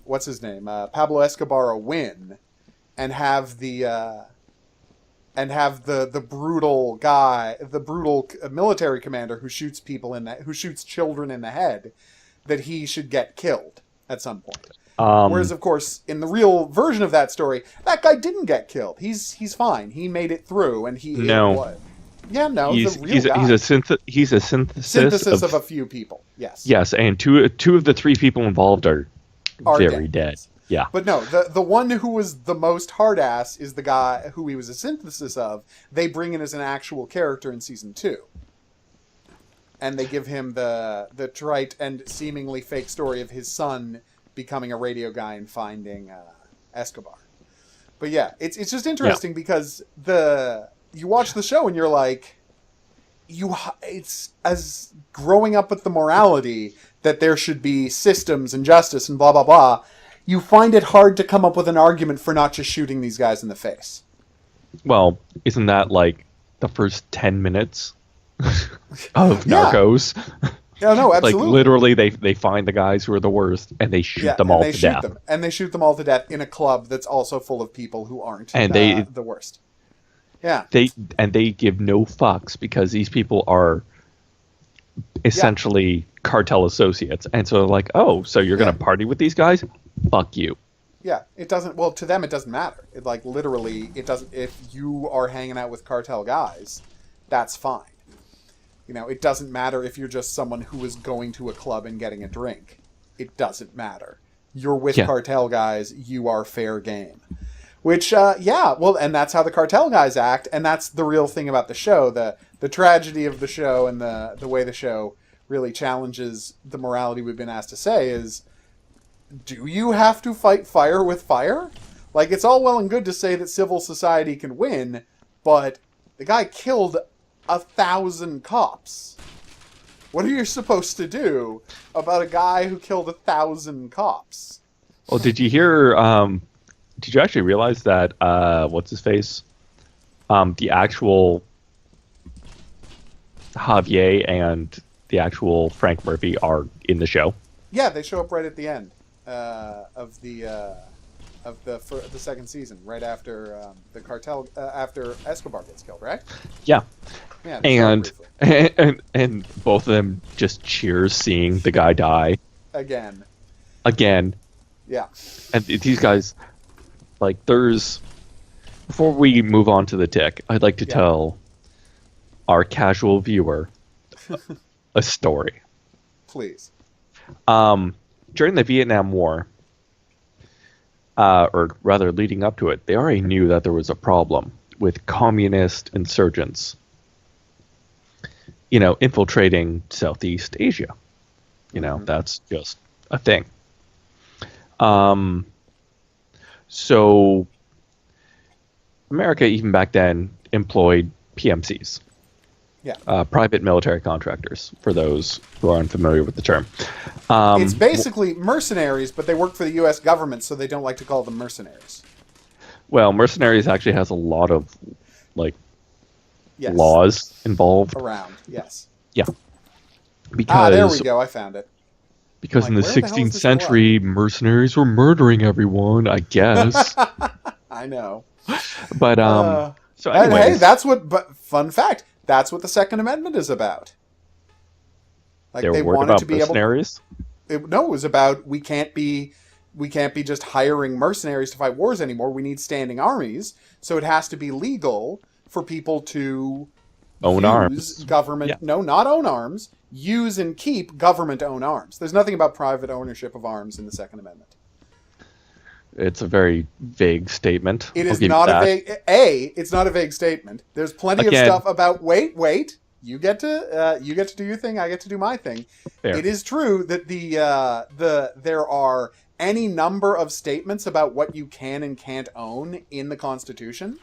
what's his name, Pablo Escobar a win, and have the brutal guy, the brutal military commander who shoots who shoots children in the head, that he should get killed at some point. Whereas, of course, in the real version of that story, that guy didn't get killed. He's fine. He made it through, and he's a synthesis of a few people. Yes. Yes, and two of the three people involved are very dead. Yeah. But no, the one who was the most hard ass is the guy who he was a synthesis of. They bring in as an actual character in season 2. And they give him the trite and seemingly fake story of his son becoming a radio guy and finding Escobar. But yeah, it's just interesting because you watch the show and you're like, it's as growing up with the morality that there should be systems and justice and blah blah blah. You find it hard to come up with an argument for not just shooting these guys in the face. Well, isn't that like the first 10 minutes of Narcos? Yeah, no, absolutely. Like, literally, they find the guys who are the worst, and they shoot them all to death. And they shoot them all to death in a club that's also full of people who aren't the worst. Yeah. They give no fucks because these people are essentially cartel associates. And so they're like, oh, so you're going to party with these guys? Fuck you. Yeah, it doesn't. Well, to them, it doesn't matter. Literally, it doesn't. If you are hanging out with cartel guys, that's fine. It doesn't matter if you're just someone who is going to a club and getting a drink. It doesn't matter. You're with cartel guys. You are fair game. Which, and that's how the cartel guys act, and that's the real thing about the show. The tragedy of the show and the way the show really challenges the morality we've been asked to say is, do you have to fight fire with fire? Like, it's all well and good to say that civil society can win, but the guy killed 1,000 cops. What are you supposed to do about a guy who killed 1,000 cops? Well, did you hear? Did you actually realize that? What's his face? The actual Javier and the actual Frank Murphy are in the show. Yeah, they show up right at the end of the second season, right after the cartel, after Escobar gets killed, right? Yeah. Yeah, and both of them just cheers seeing the guy die again. Yeah. And these guys, like, there's Before we move on to the tick, I'd like to Yeah. tell our casual viewer a story. Please. During the Vietnam War, or rather leading up to it, they already knew that there was a problem with communist insurgents, infiltrating Southeast Asia. That's just a thing. So America, even back then, employed PMCs. Yeah. Private military contractors, for those who are unfamiliar with the term. It's basically mercenaries, but they work for the U.S. government, so they don't like to call them mercenaries. Well, mercenaries actually has a lot of, Yes. laws involved. Around, yes. Yeah. Because, there we go. I found it. Because in the where the hell is 16th this century, mercenaries were murdering everyone, I guess. I know. But, so and anyways. hey, but fun fact, that's what the Second Amendment is about. They were worried about mercenaries? It was about we can't be just hiring mercenaries to fight wars anymore. We need standing armies, so it has to be legal for people to own arms. Government. Yeah. No, not own arms. Use and keep government-owned arms. There's nothing about private ownership of arms in the Second Amendment. It's a very vague statement. It is not a vague. It's not a vague statement. There's plenty of stuff about. Wait. You get to do your thing. I get to do my thing. Fair. It is true that there are any number of statements about what you can and can't own in the Constitution.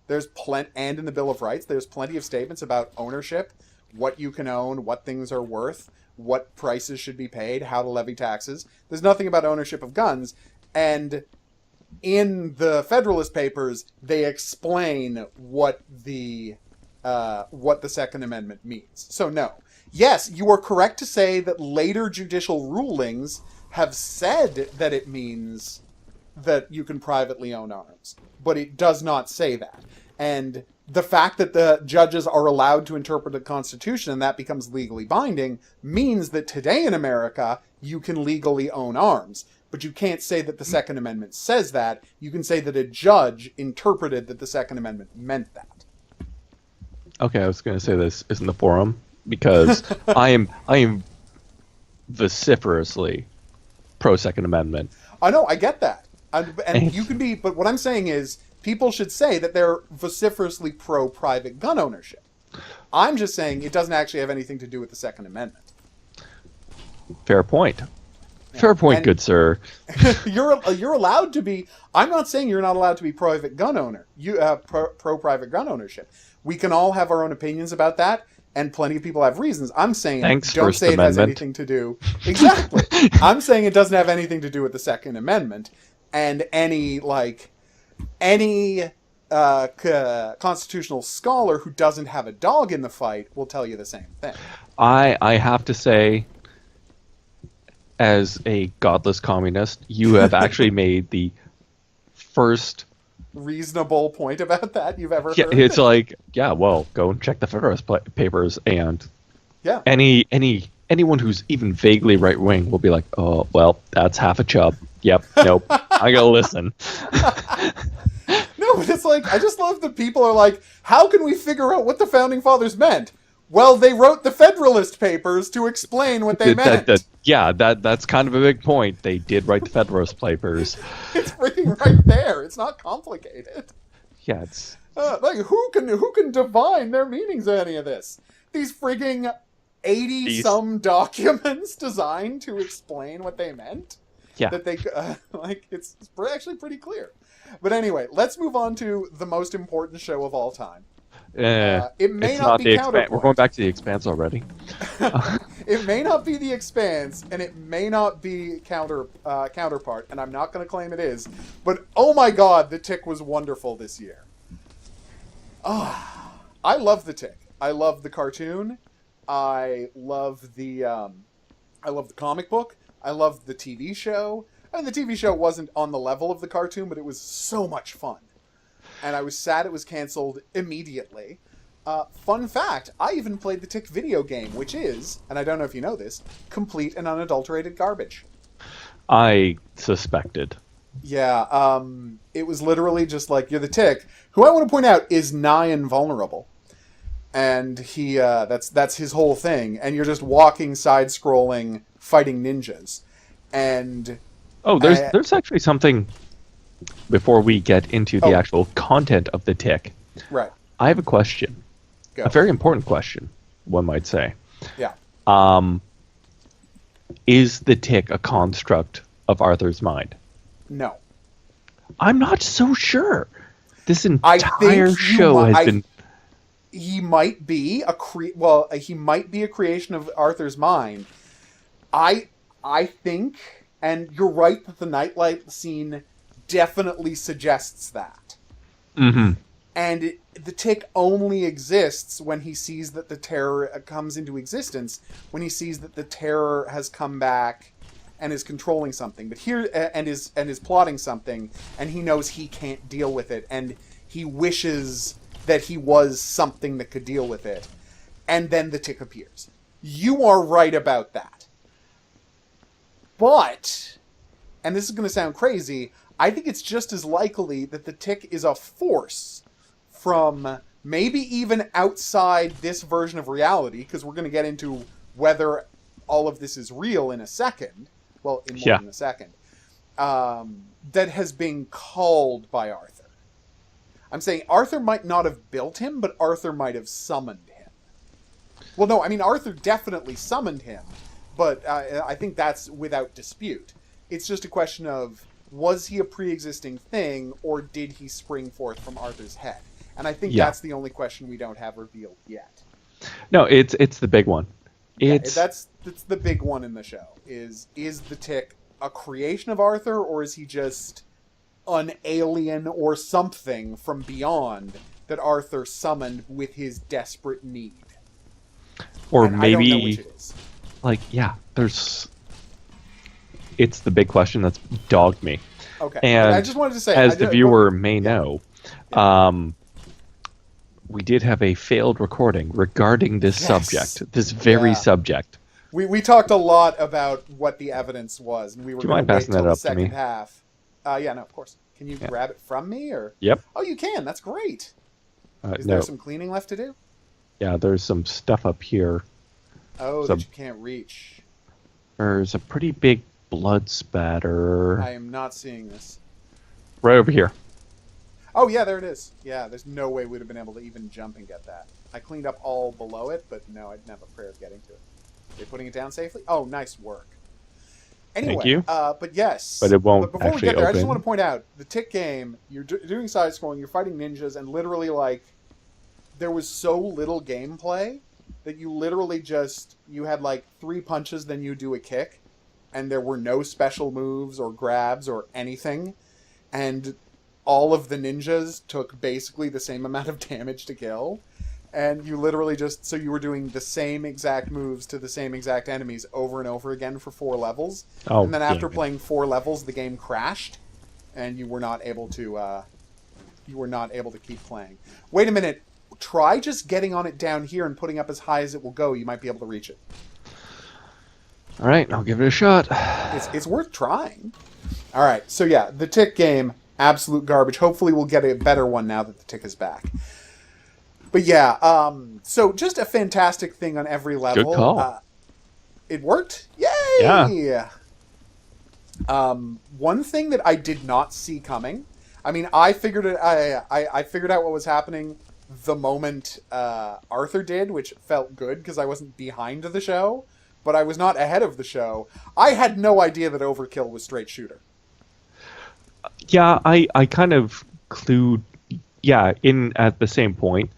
There's and in the Bill of Rights, there's plenty of statements about ownership, what you can own, what things are worth, what prices should be paid, how to levy taxes. There's nothing about ownership of guns. And in the Federalist Papers, they explain what the Second Amendment means. So no. Yes, you are correct to say that later judicial rulings have said that it means that you can privately own arms. But it does not say that. And the fact that the judges are allowed to interpret the Constitution and that becomes legally binding means that today in America, you can legally own arms. But you can't say that the Second Amendment says that. You can say that a judge interpreted that the Second Amendment meant that. Okay, I was going to say this isn't the forum because I am vociferously pro Second Amendment. I know, I get that. And you can be, but what I'm saying is people should say that they're vociferously pro private gun ownership. I'm just saying it doesn't actually have anything to do with the Second Amendment. Fair point. Fair point, good sir. You're allowed to be. I'm not saying you're not allowed to be private gun owner. Pro private gun ownership. We can all have our own opinions about that, and plenty of people have reasons. I'm saying don't say it has anything to do. Exactly. I'm saying it doesn't have anything to do with the Second Amendment, and any constitutional scholar who doesn't have a dog in the fight will tell you the same thing. I have to say, as a godless communist, you have actually made the first reasonable point about that you've ever heard. It's like, well, go and check the Federalist Papers, and anyone who's even vaguely right wing will be like, oh, well, that's half a chub. Yep, nope, I gotta listen. No, but it's like, I just love that people are like, how can we figure out what the Founding Fathers meant? Well, they wrote the Federalist Papers to explain what they meant. That's kind of a big point. They did write the Federalist Papers. It's freaking right there. It's not complicated. Yeah, it's like who can divine their meanings of any of this? These frigging 80-some documents designed to explain what they meant. Yeah, that they it's actually pretty clear. But anyway, let's move on to the most important show of all time. It may not be Counterpart. We're going back to the Expanse already. It may not be the Expanse, and it may not be Counterpart, and I'm not going to claim it is. But oh my God, The Tick was wonderful this year. Oh, I love The Tick. I love the cartoon. I love the comic book. I love the TV show. I mean, the TV show wasn't on the level of the cartoon, but it was so much fun. And I was sad it was canceled immediately. Fun fact, I even played the Tick video game, which is, and I don't know if you know this, complete and unadulterated garbage. I suspected. Yeah, it was literally just like, you're the Tick, who I want to point out is nigh invulnerable. And that's his whole thing. And you're just walking, side-scrolling, fighting ninjas. And, Oh, uh, there's actually something before we get into the oh, actual content of the Tick. right, I have a question, go. a very important question, one might say. Yeah. Is the Tick a construct of Arthur's mind? No. I'm not so sure. This I entire think show has been. he might be he might be a creation of Arthur's mind. I think, and you're right that the nightlight scene definitely suggests that. Mm-hmm. And the Tick only exists when he sees that the terror comes into existence, when he sees that the terror has come back and is controlling something, but here and is plotting something, and he knows he can't deal with it, and he wishes that he was something that could deal with it, and then the Tick appears. You are right about that. But, and this is going to sound crazy, I think it's just as likely that the Tick is a force from maybe even outside this version of reality, because we're going to get into whether all of this is real in a second. Well, in more than a second. That has been called by Arthur. I'm saying Arthur might not have built him, but Arthur might have summoned him. Well, no, I mean, Arthur definitely summoned him, but I think that's without dispute. It's just a question of, was he a pre-existing thing, or did he spring forth from Arthur's head? And I think that's the only question we don't have revealed yet. No, it's the big one. That's the big one in the show. Is the Tick a creation of Arthur, or is he just an alien or something from beyond that Arthur summoned with his desperate need? Or and maybe, I don't know which it is. It's the big question that's dogged me. Okay, and I just wanted to say, as the viewer may know, we did have a failed recording regarding this subject, this very subject. We talked a lot about what the evidence was, and we were going to wait till the second half. Yeah, no, of course. Can you grab it from me, or? Yep. Oh, you can. That's great. Is no. there some cleaning left to do? Yeah, there's some stuff up here. Oh, that you can't reach. There's a pretty big blood spatter. I am not seeing this. Right over here. Oh, yeah, there it is. Yeah, there's no way we'd have been able to even jump and get that. I cleaned up all below it, but no, I didn't have a prayer of getting to it. Are they putting it down safely? Oh, nice work. Anyway, thank you. But yes. But it won't before actually we get there, open. I just want to point out, the Tick game, you're doing side-scrolling, you're fighting ninjas, and literally, like, there was so little gameplay that you literally just, you had, like, 3 punches, then you do a kick, and there were no special moves or grabs or anything, and all of the ninjas took basically the same amount of damage to kill. And you literally just, so you were doing the same exact moves to the same exact enemies over and over again for 4 levels. Oh, and then after playing 4 levels, the game crashed, and you were not able to keep playing. Wait a minute. Try just getting on it down here and putting up as high as it will go. You might be able to reach it. All right, I'll give it a shot. It's worth trying. All right. So yeah, the Tick game, absolute garbage. Hopefully we'll get a better one now that the Tick is back. But yeah, so just a fantastic thing on every level. Good call. It worked. Yay! Yeah. One thing that I did not see coming. I mean, I figured it. I figured out what was happening the moment Arthur did, which felt good because I wasn't behind the show, but I was not ahead of the show. I had no idea that Overkill was straight shooter. Yeah, I kind of clued. Yeah, in at the same point.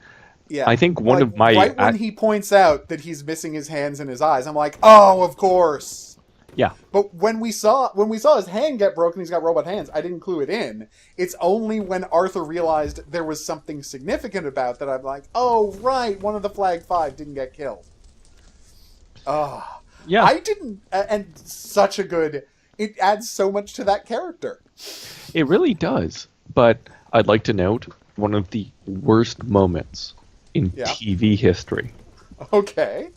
Yeah, I think one of my right when he points out that he's missing his hands and his eyes, I'm like, oh, of course. Yeah. But when we saw his hand get broken, he's got robot hands. I didn't clue it in. It's only when Arthur realized there was something significant about that I'm like, oh right, one of the Flag 5 didn't get killed. Yeah. I didn't, and such a good. It adds so much to that character. It really does. But I'd like to note one of the worst moments in TV history. Okay.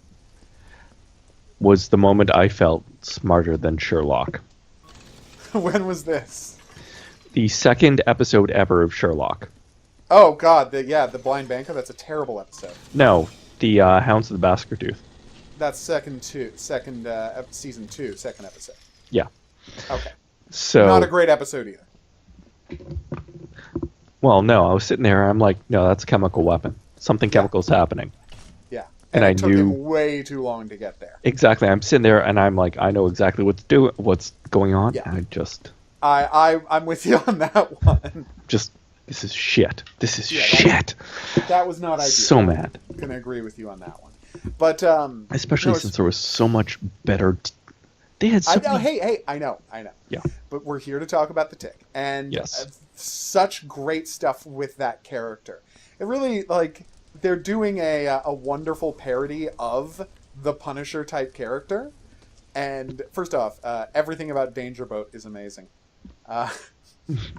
Was the moment I felt smarter than Sherlock. When was this? The second episode ever of Sherlock. Oh God, the Blind Banker. That's a terrible episode. No, the Hounds of the Baskertooth. That's season 2, second episode. Yeah. Okay. So not a great episode either. Well, no, I was sitting there. I'm like, no, that's a chemical weapon. Something chemical's happening. Yeah. And it took knew him way too long to get there. Exactly. I'm sitting there, and I'm like, I know exactly what's going on. Yeah. And I just. I'm with you on that one. Just. This is shit. This is shit. That was not ideal. So mad. I'm gonna agree with you on that one. But especially since there was so much better. They had. So many... Hey! I know. Yeah. But we're here to talk about the Tick, and yes. Such great stuff with that character. It really they're doing a wonderful parody of the Punisher type character. And first off, everything about Danger Boat is amazing.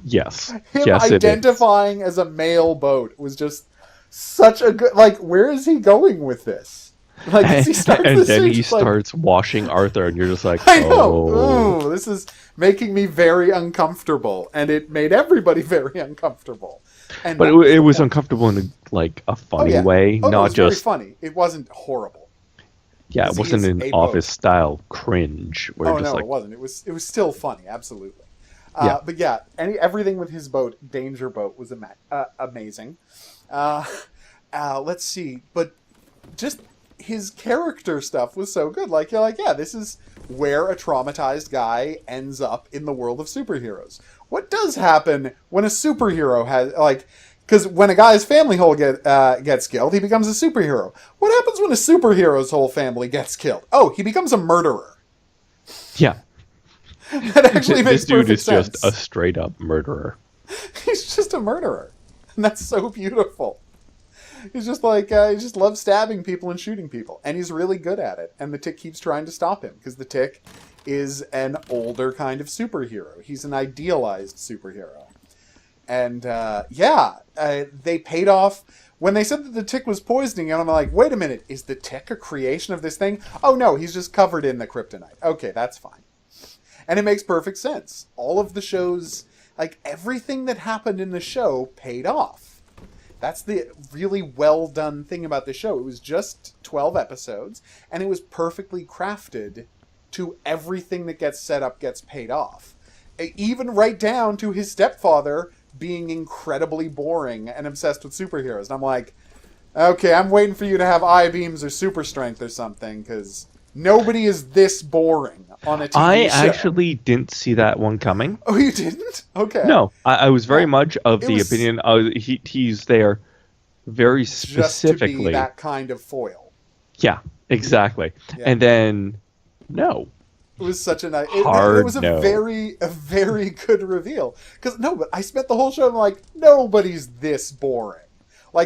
Yes. Him yes, identifying as a male boat was just such a good. Where is he going with this? And then he starts washing Arthur, and you're just like, I know. Oh. Ooh, this is making me very uncomfortable, and it made everybody very uncomfortable. But it was uncomfortable in a funny way, not it was just very funny. It wasn't horrible. Yeah, it wasn't an Office style cringe where it wasn't. It was still funny, absolutely. But yeah, everything with his boat, Danger Boat, was amazing. Let's see, but just his character stuff was so good. You're like, yeah, this is where a traumatized guy ends up in the world of superheroes. What does happen when a superhero has because when a guy's family whole gets killed, he becomes a superhero. What happens when a superhero's whole family gets killed? Oh, he becomes a murderer. Yeah. That actually makes perfect sense. This dude is just a straight up murderer. He's just a murderer. And that's so beautiful. He's just he just loves stabbing people and shooting people. And he's really good at it. And the Tick keeps trying to stop him. Because the Tick is an older kind of superhero. He's an idealized superhero. And, they paid off. When they said that the Tick was poisoning him, I'm like, wait a minute. Is the Tick a creation of this thing? Oh, no. He's just covered in the kryptonite. Okay, that's fine. And it makes perfect sense. All of the shows, everything that happened in the show paid off. That's the really well done thing about the show. It was just 12 episodes, and it was perfectly crafted to everything that gets set up gets paid off. Even right down to his stepfather being incredibly boring and obsessed with superheroes. And I'm like, okay, I'm waiting for you to have I-beams or super strength or something, because nobody is this boring on a TV show. I actually didn't see that one coming. Oh, you didn't? Okay. No, I was very much of the opinion he's there very specifically. Just to be that kind of foil. Yeah, exactly. Yeah. And then, no. It was such a nice... It was a very good reveal. But I spent the whole show like, nobody's this boring.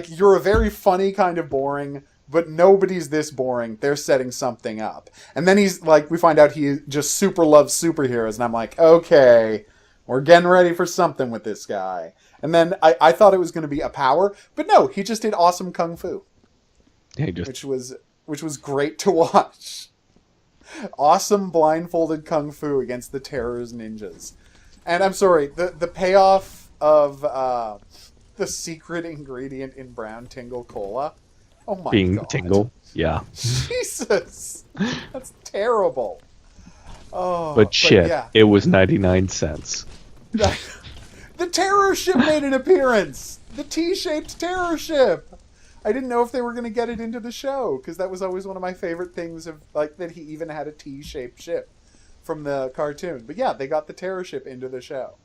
You're a very funny kind of boring... But nobody's this boring. They're setting something up. And then he's we find out he just super loves superheroes. And I'm like, okay, we're getting ready for something with this guy. And then I thought it was going to be a power. But no, he just did awesome kung fu. Which was great to watch. Awesome blindfolded kung fu against the Terror's ninjas. And I'm sorry, the payoff of the secret ingredient in Brown Tingle Cola... Oh my God. Tingle, yeah. Jesus, that's terrible. Oh, but it was 99 cents. The terror ship made an appearance. The T-shaped terror ship. I didn't know if they were going to get it into the show because that was always one of my favorite things of that he even had a T-shaped ship from the cartoon. But yeah, they got the terror ship into the show.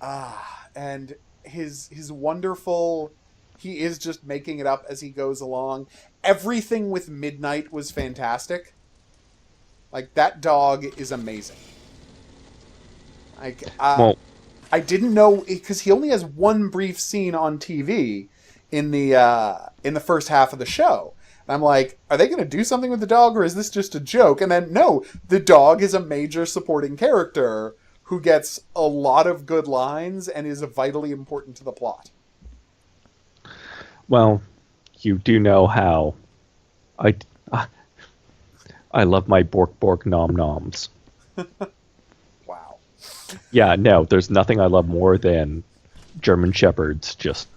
And his wonderful. He is just making it up as he goes along. Everything with Midnight was fantastic. That dog is amazing. I didn't know because he only has one brief scene on TV in the first half of the show. And I'm like, are they going to do something with the dog, or is this just a joke? And then no, the dog is a major supporting character who gets a lot of good lines and is vitally important to the plot. Well, you do know how I love my Bork Bork Nom Noms. Wow. Yeah, no, there's nothing I love more than German Shepherds just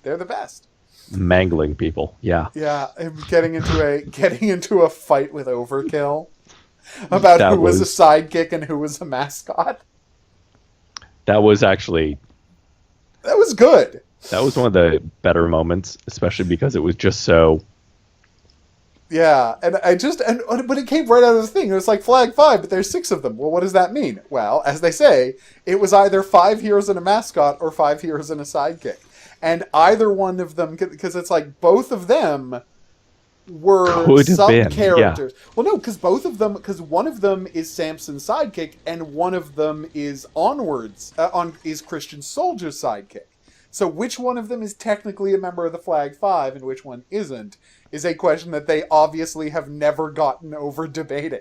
They're the best. mangling people. Yeah, Yeah, him getting into a fight with Overkill about who that was a was sidekick and who was a mascot. that was actually That was good. that was one of the better moments, especially because it was just so. Yeah, and but it came right out of the thing. It was like Flag 5, but there's 6 of them. Well, what does that mean? Well, as they say, it was either 5 heroes and a mascot or 5 heroes and a sidekick. And either one of them, because it's like both of them were Could have sub been, characters. Yeah. Well, no, because one of them is Samson's sidekick, and one of them is is Christian Soldier's sidekick. So which one of them is technically a member of the Flag 5 and which one isn't is a question that they obviously have never gotten over debating.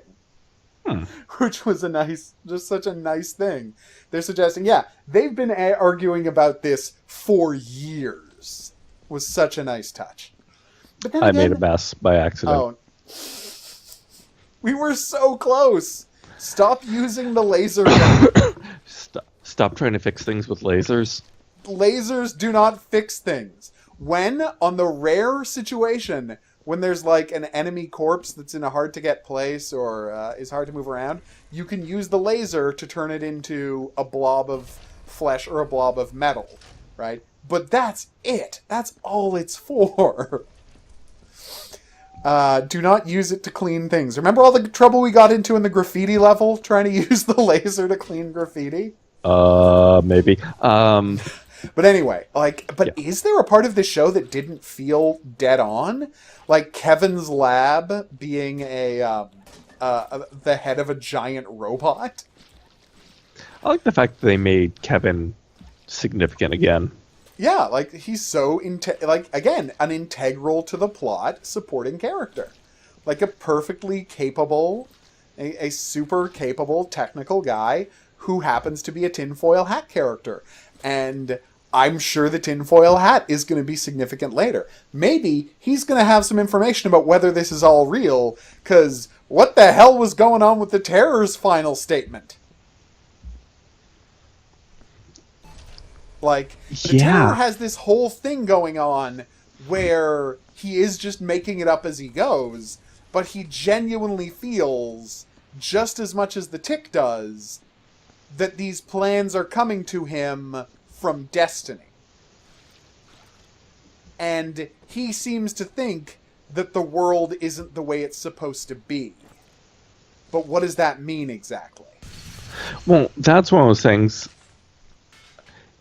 Which was just such a nice thing. They're suggesting, yeah, they've been arguing about this for years. Was such a nice touch. But then I made a mess by accident. Oh, we were so close. Stop using the laser gun. Stop trying to fix things with lasers. Lasers do not fix things. When, on the rare situation, when there's like an enemy corpse that's in a hard to get place or is hard to move around, you can use the laser to turn it into a blob of flesh or a blob of metal, right? But that's it. That's all it's for. Do not use it to clean things. Remember all the trouble we got into in the graffiti level trying to use the laser to clean graffiti? Maybe. But anyway, is there a part of the show that didn't feel dead on? Like Kevin's lab being the head of a giant robot? I like the fact that they made Kevin significant again. Yeah, like he's so again, an integral to the plot supporting character. Like a perfectly capable, a super capable technical guy who happens to be a tinfoil hat character. And I'm sure the tinfoil hat is going to be significant later. Maybe he's going to have some information about whether this is all real, because what the hell was going on with the Terror's final statement? Like, the Terror has this whole thing going on where he is just making it up as he goes, but he genuinely feels, just as much as the Tick does, that these plans are coming to him from destiny. And he seems to think that the world isn't the way it's supposed to be. But what does that mean exactly? Well, that's one of those things.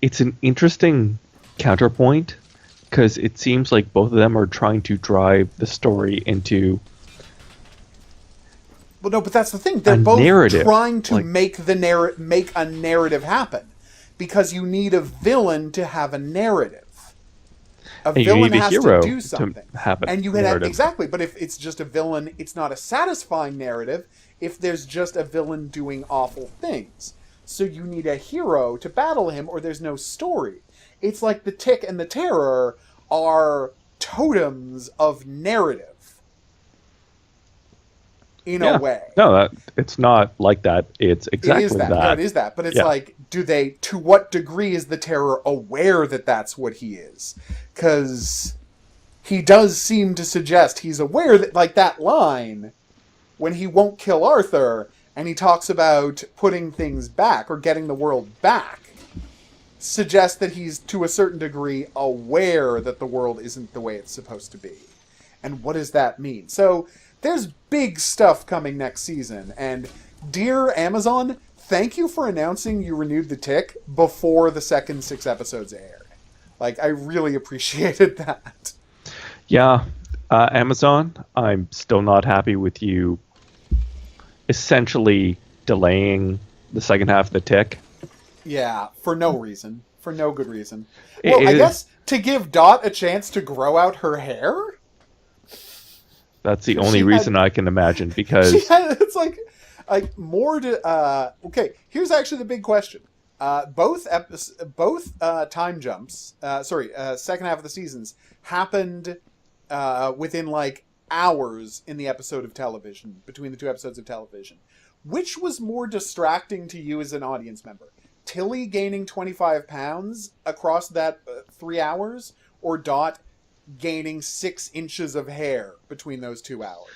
It's an interesting counterpoint because it seems like both of them are trying to drive the story into. Well, no, but that's the thing. They're both narrative. Trying to make a narrative happen, because you need a villain to have a narrative. Villain has to do something, and you narrative. Exactly. But if it's just a villain, it's not a satisfying narrative. If there's just a villain doing awful things. So you need a hero to battle him, or there's no story. It's like the Tick and the Terror are totems of narrative. In a way. No, it's not like that. It's exactly that. No, it is that. But it's like, to what degree is the Terror aware that that's what he is? Because he does seem to suggest he's aware that, like that line, when he won't kill Arthur, and he talks about putting things back, or getting the world back, suggests that he's, to a certain degree, aware that the world isn't the way it's supposed to be. And what does that mean? So, there's big stuff coming next season, and dear Amazon, thank you for announcing you renewed the Tick before the second 6 episodes aired. Like, I really appreciated that. Yeah, Amazon, I'm still not happy with you essentially delaying the second half of the Tick. Yeah, for no reason. For no good reason. Well, I guess to give Dot a chance to grow out her hair? That's the only reason I can imagine, because... it's like more to... okay, here's actually the big question. Both time jumps, second half of the seasons, happened within, like, hours in the episode of television, between the 2 episodes of television. which was more distracting to you as an audience member? Tilly gaining 25 pounds across that 3 hours, or Dot gaining 6 inches of hair between those 2 hours?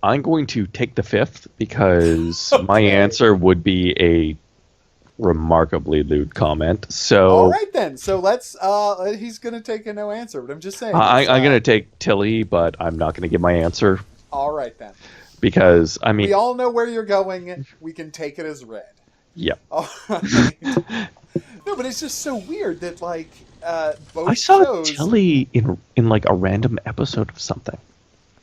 I'm going to take the fifth because Okay. my answer would be a remarkably lewd comment. So All right then. So let's. He's gonna take a no answer, but I'm just saying. I'm going to take Tilly, but I'm not going to give my answer All right then. because I mean, We all know where you're going. We can take it as read. yeah. All right. No, but it's just so weird that like both I saw shows. Tilly in like a random episode of something.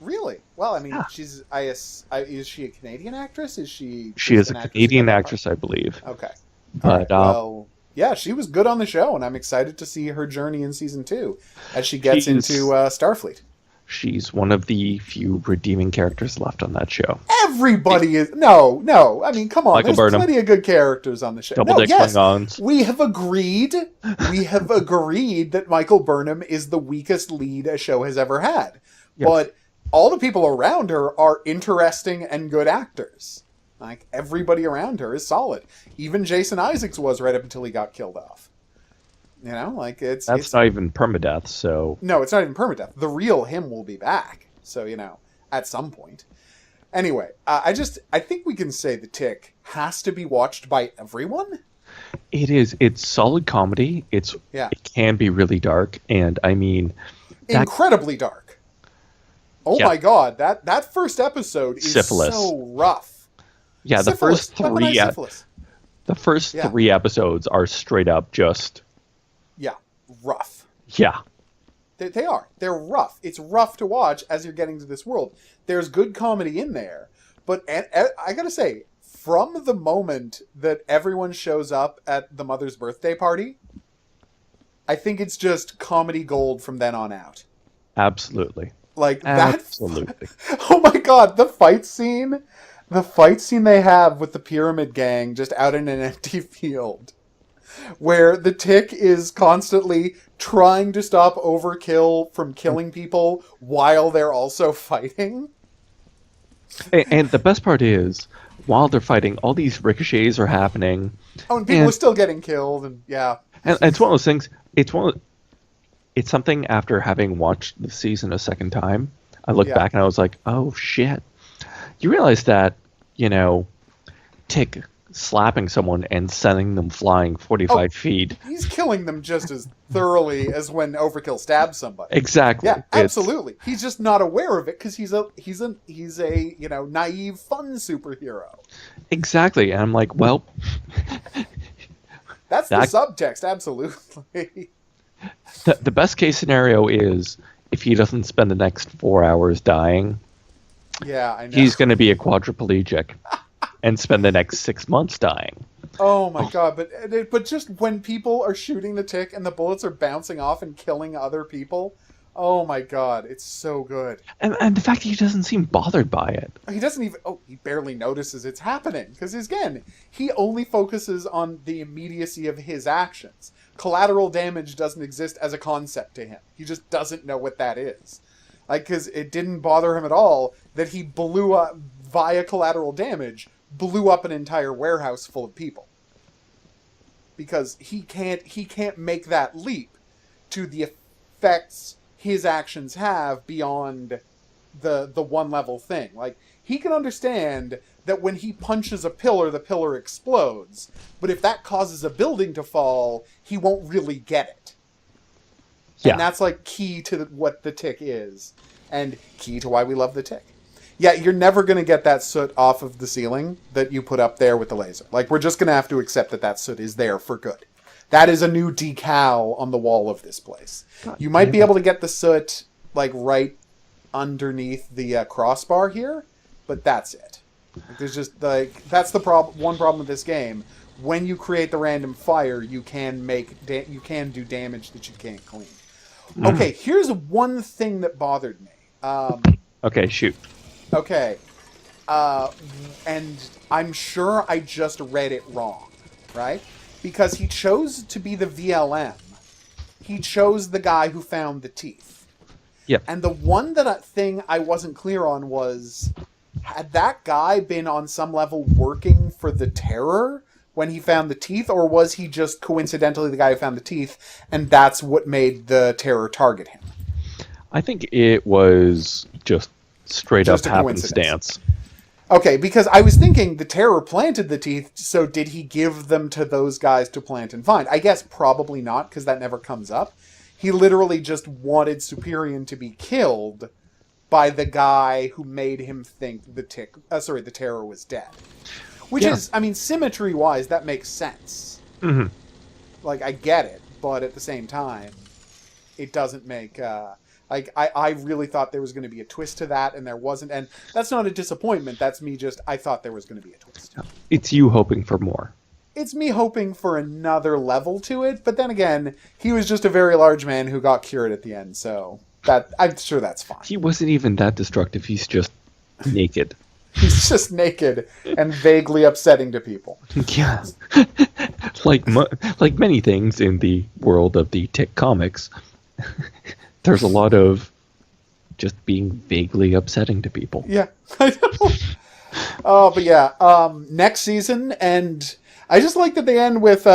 Really? Well, I mean, Yeah. she's. Is she a Canadian actress? Is she? She just is a an actress Canadian who got actress, I believe. the part? Okay. All But right. Well, yeah, she was good on the show, and I'm excited to see her journey in season 2 as she gets She's- into Starfleet. she's one of the few redeeming characters left on that show. Everybody is no. I mean, come on. Michael There's Burnham. plenty of good characters on the show. Double No, Dick yes, Klingons. we have agreed. We have agreed that Michael Burnham is the weakest lead a show has ever had. Yes. But all the people around her are interesting and good actors. Like, everybody around her is solid. Even Jason Isaacs was right up until he got killed off. You know, like it's Not even permadeath, so no, it's not even permadeath. The real him will be back. So, you know, at some point. Anyway, I think we can say The Tick has to be watched by everyone. it is. It's solid comedy. It can be really dark, and I mean, Incredibly dark. Oh Yeah. my god, that first episode is Syphilis. so rough. yeah, the Syphilis. first Weaponized three, syphilis. the first Yeah. 3 episodes are straight up just Yeah, rough. yeah. They are. They're rough. It's rough to watch as you're getting to this world. There's good comedy in there, but I gotta say, from the moment that everyone shows up at the mother's birthday party, I think it's just comedy gold from then on out. Absolutely. Like that. Absolutely. Oh my god, the fight scene they have with the pyramid gang just out in an empty field, where the Tick is constantly trying to stop Overkill from killing people while they're also fighting. And the best part is, while they're fighting, all these ricochets are happening. Oh, and people are still getting killed, and yeah. And it's one of those things. It's something after having watched the season a second time, I look back and I was like, oh shit. You realize that, Tick slapping someone and sending them flying 45 feet. He's killing them just as thoroughly as when Overkill stabs somebody. Exactly. Yeah, absolutely. He's just not aware of it because he's a naive, fun superhero. Exactly. And I'm like, well, That's the subtext, absolutely. the best case scenario is if he doesn't spend the next 4 hours dying, Yeah, I know. he's going to be a quadriplegic and spend the next 6 months dying. Oh my god, but just when people are shooting the Tick and the bullets are bouncing off and killing other people, oh my god, it's so good. And the fact that he doesn't seem bothered by it. He doesn't even, he barely notices it's happening. Because again, he only focuses on the immediacy of his actions. Collateral damage doesn't exist as a concept to him. He just doesn't know what that is. Like, because it didn't bother him at all that he blew up, via collateral damage, blew up an entire warehouse full of people. Because he can't make that leap to the effects his actions have beyond the one level thing. Like, he can understand that when he punches a pillar, the pillar explodes. But if that causes a building to fall, he won't really get it. Yeah. And that's like key to what the Tick is. And key to why we love the Tick. Yeah, you're never going to get that soot off of the ceiling that you put up there with the laser. Like, we're just going to have to accept that soot is there for good. That is a new decal on the wall of this place. You might be able to get the soot, like, right underneath the crossbar here, but that's it. Like, there's just, like, that's the one problem with this game. When you create the random fire, you can do damage that you can't clean. Okay, here's one thing that bothered me. Okay, shoot. Okay. And I'm sure I just read it wrong, right? Because he chose to be the VLM. He chose the guy who found the teeth. Yep. And the one thing I wasn't clear on was, had that guy been on some level working for the Terror when he found the teeth, or was he just coincidentally the guy who found the teeth, and that's what made the Terror target him? I think it was just straight Just up a coincidence. happenstance. Okay, because I was thinking the Terror planted the teeth, so did he give them to those guys to plant and find? I guess probably not, because that never comes up. He literally just wanted Superior to be killed by the guy who made him think the Terror was dead. Which is, I mean, symmetry-wise, that makes sense. Mm-hmm. Like, I get it, but at the same time, it doesn't make... I really thought there was going to be a twist to that, and there wasn't. And that's not a disappointment. That's me just... I thought there was going to be a twist. It's you hoping for more. It's me hoping for another level to it, but then again, he was just a very large man who got cured at the end, so I'm sure that's fine. He wasn't even that destructive. He's just naked. He's just naked and vaguely upsetting to people. Yeah. like many things in the world of the Tick comics, there's a lot of just being vaguely upsetting to people. Yeah, I know. Oh, but yeah, next season, and I just like that they end with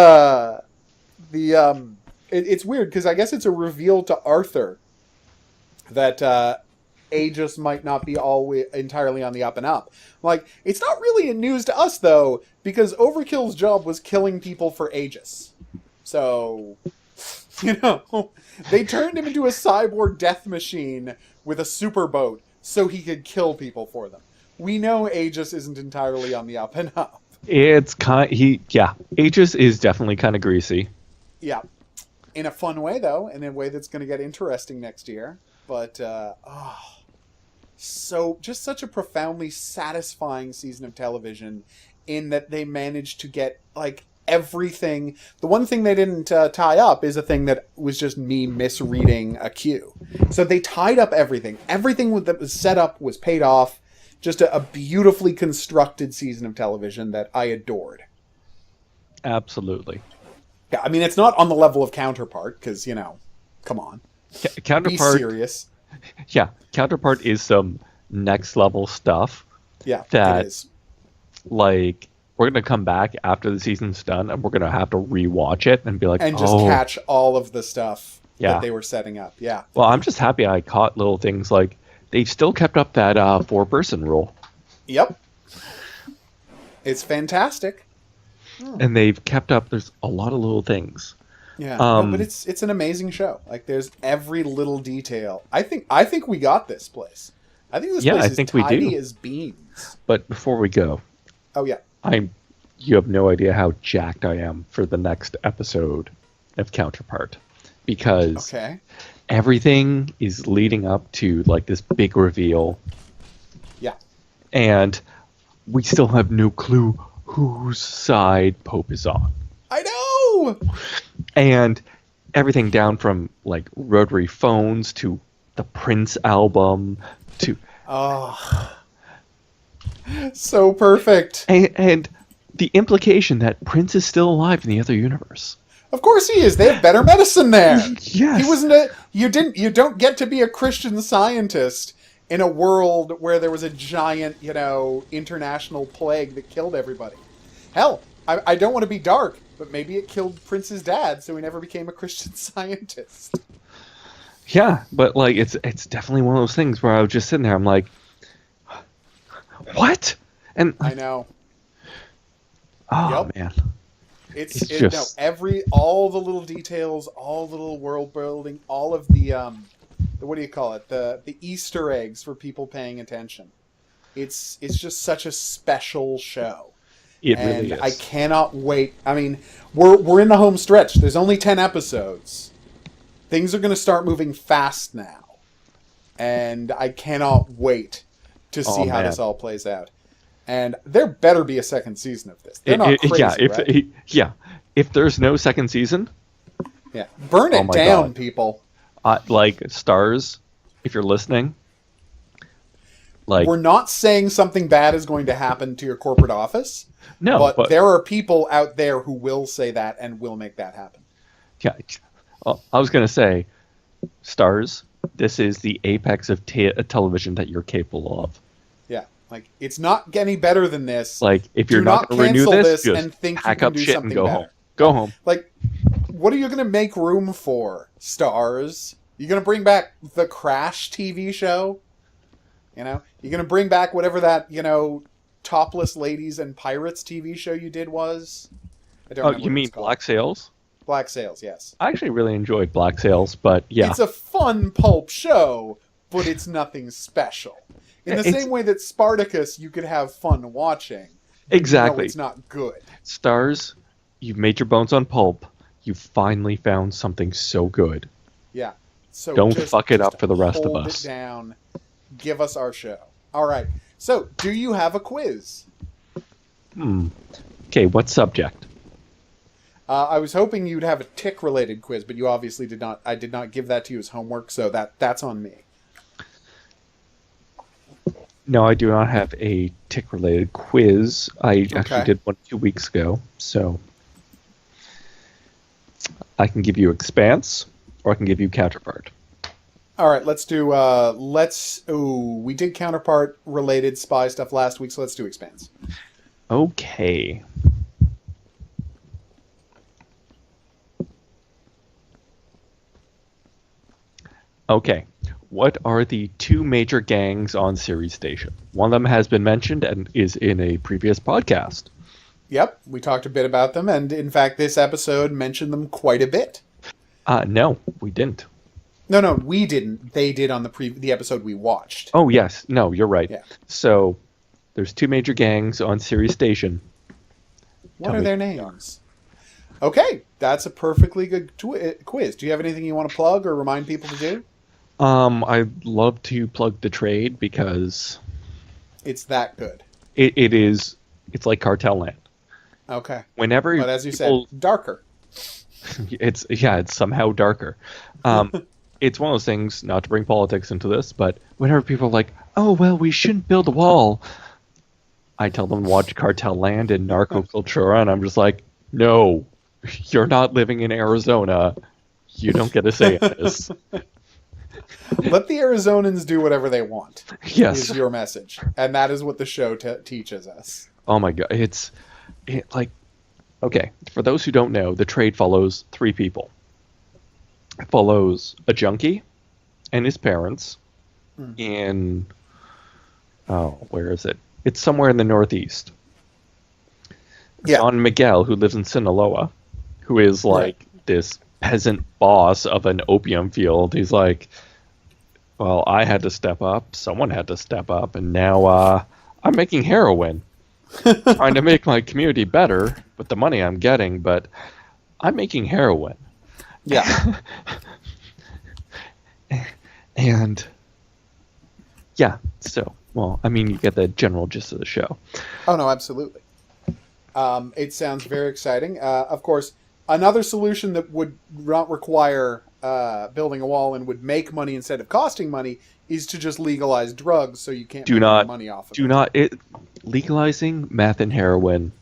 it's weird because I guess it's a reveal to Arthur that Aegis might not be always entirely on the up and up. Like, it's not really news to us though, because Overkill's job was killing people for Aegis. So, you know, they turned him into a cyborg death machine with a super boat so he could kill people for them. We know Aegis isn't entirely on the up and up. It's Aegis is definitely kind of greasy. Yeah. In a fun way, though, in a way that's going to get interesting next year. But, just such a profoundly satisfying season of television in that they managed to get, like, everything. The one thing they didn't tie up is a thing that was just me misreading a cue. So they tied up everything. Everything that was set up was paid off. Just a beautifully constructed season of television that I adored. Absolutely. Yeah, I mean, it's not on the level of Counterpart, because, you know, come on. Counterpart, be serious. Yeah, Counterpart is some next level stuff. Yeah, that, it is. Like, we're going to come back after the season's done, and we're going to have to rewatch it and be like, and just catch all of the stuff yeah. that they were setting up. Yeah. Well, I'm just happy I caught little things like they've still kept up that 4-person rule. Yep. It's fantastic. And they've kept up, there's a lot of little things. Yeah, no, but it's an amazing show. Like, there's every little detail. I think we got this place. I think this place is tidy as beans. But before we go... Oh, yeah. You have no idea how jacked I am for the next episode of Counterpart. Because everything is leading up to, like, this big reveal. Yeah. And we still have no clue whose side Pope is on. I know! And everything down from, like, rotary phones to the Prince album to... Oh. So perfect. And the implication that Prince is still alive in the other universe. Of course he is. They have better medicine there. Yes. He wasn't you don't get to be a Christian Scientist in a world where there was a giant, international plague that killed everybody. Hell, I don't want to be dark, but maybe it killed Prince's dad, so he never became a Christian Scientist. Yeah, but like it's definitely one of those things where I was just sitting there, I'm like, what? And I know. Oh man. It's just all the little details, all the little world building, all of the what do you call it? The Easter eggs for people paying attention. It's just such a special show. It really is. I cannot wait. I mean, we're in the home stretch. There's only 10 episodes. Things are going to start moving fast now. And I cannot wait to see how this all plays out. And there better be a second season of this. They're not crazy, right? If there's no second season... Yeah, burn it down, people. Like, Stars, if you're listening... Like, we're not saying something bad is going to happen to your corporate office. No, but there are people out there who will say that and will make that happen. Yeah, I was going to say, Stars, this is the apex of television that you're capable of. Yeah, like it's not any better than this. Like, if you're Do not going to renew cancel this, just and think you pack can up do shit something and go better. home. Go home. Like, what are you going to make room for, Stars? You going to bring back the Crash TV show? You know, you're going to bring back whatever that, topless ladies and pirates TV show you did was. I don't Oh, remember you what mean it's called. Black Sails? Black Sails, yes. I actually really enjoyed Black Sails, but yeah. It's a fun pulp show, but it's nothing special. In the same way that Spartacus you could have fun watching. Exactly. It's not good. Stars, you've made your bones on pulp. You finally found something so good. Yeah. So don't fuck it up for the rest of us. Hold it down. Give us our show. All right. So, do you have a quiz? Okay, what subject? I was hoping you'd have a tick-related quiz, but you obviously did not. I did not give that to you as homework, so that's on me. No, I do not have a tick-related quiz. I actually did one 2 weeks ago, so I can give you Expanse, or I can give you Counterpart. All right, let's do. We did Counterpart-related spy stuff last week, so let's do Expanse. Okay. Okay. What are the two major gangs on Series Station? One of them has been mentioned and is in a previous podcast. Yep, we talked a bit about them, and in fact, this episode mentioned them quite a bit. No, we didn't. No, we didn't. They did on the episode we watched. Oh, yes. No, you're right. Yeah. So, there's two major gangs on Series Station. What are their names? Okay, that's a perfectly good quiz. Do you have anything you want to plug or remind people to do? I'd love to plug the trade because it's that good. It's like Cartel Land. Okay. Whenever, but as you said, darker. It's somehow darker. It's one of those things, not to bring politics into this, but whenever people are like, "Oh well, we shouldn't build a wall," I tell them to watch Cartel Land and Narcocultura, and I'm just like, "No, you're not living in Arizona. You don't get a say in this." Let the Arizonans do whatever they want. Yes, is your message, and that is what the show teaches us. Oh my god, okay. For those who don't know, the trade follows three people. It follows a junkie and his parents in where is it? It's somewhere in the Northeast. Yeah. Don Miguel, who lives in Sinaloa, who is like this peasant boss of an opium field. He's like, well, I had to step up, someone had to step up, and now I'm making heroin. Trying to make my community better with the money I'm getting, but I'm making heroin. Yeah. And yeah, so, well, I mean, you get the general gist of the show. Oh, no, absolutely. It sounds very exciting. Of course, another solution that would not require building a wall and would make money instead of costing money is to just legalize drugs so you can't make money off of it. Legalizing meth and heroin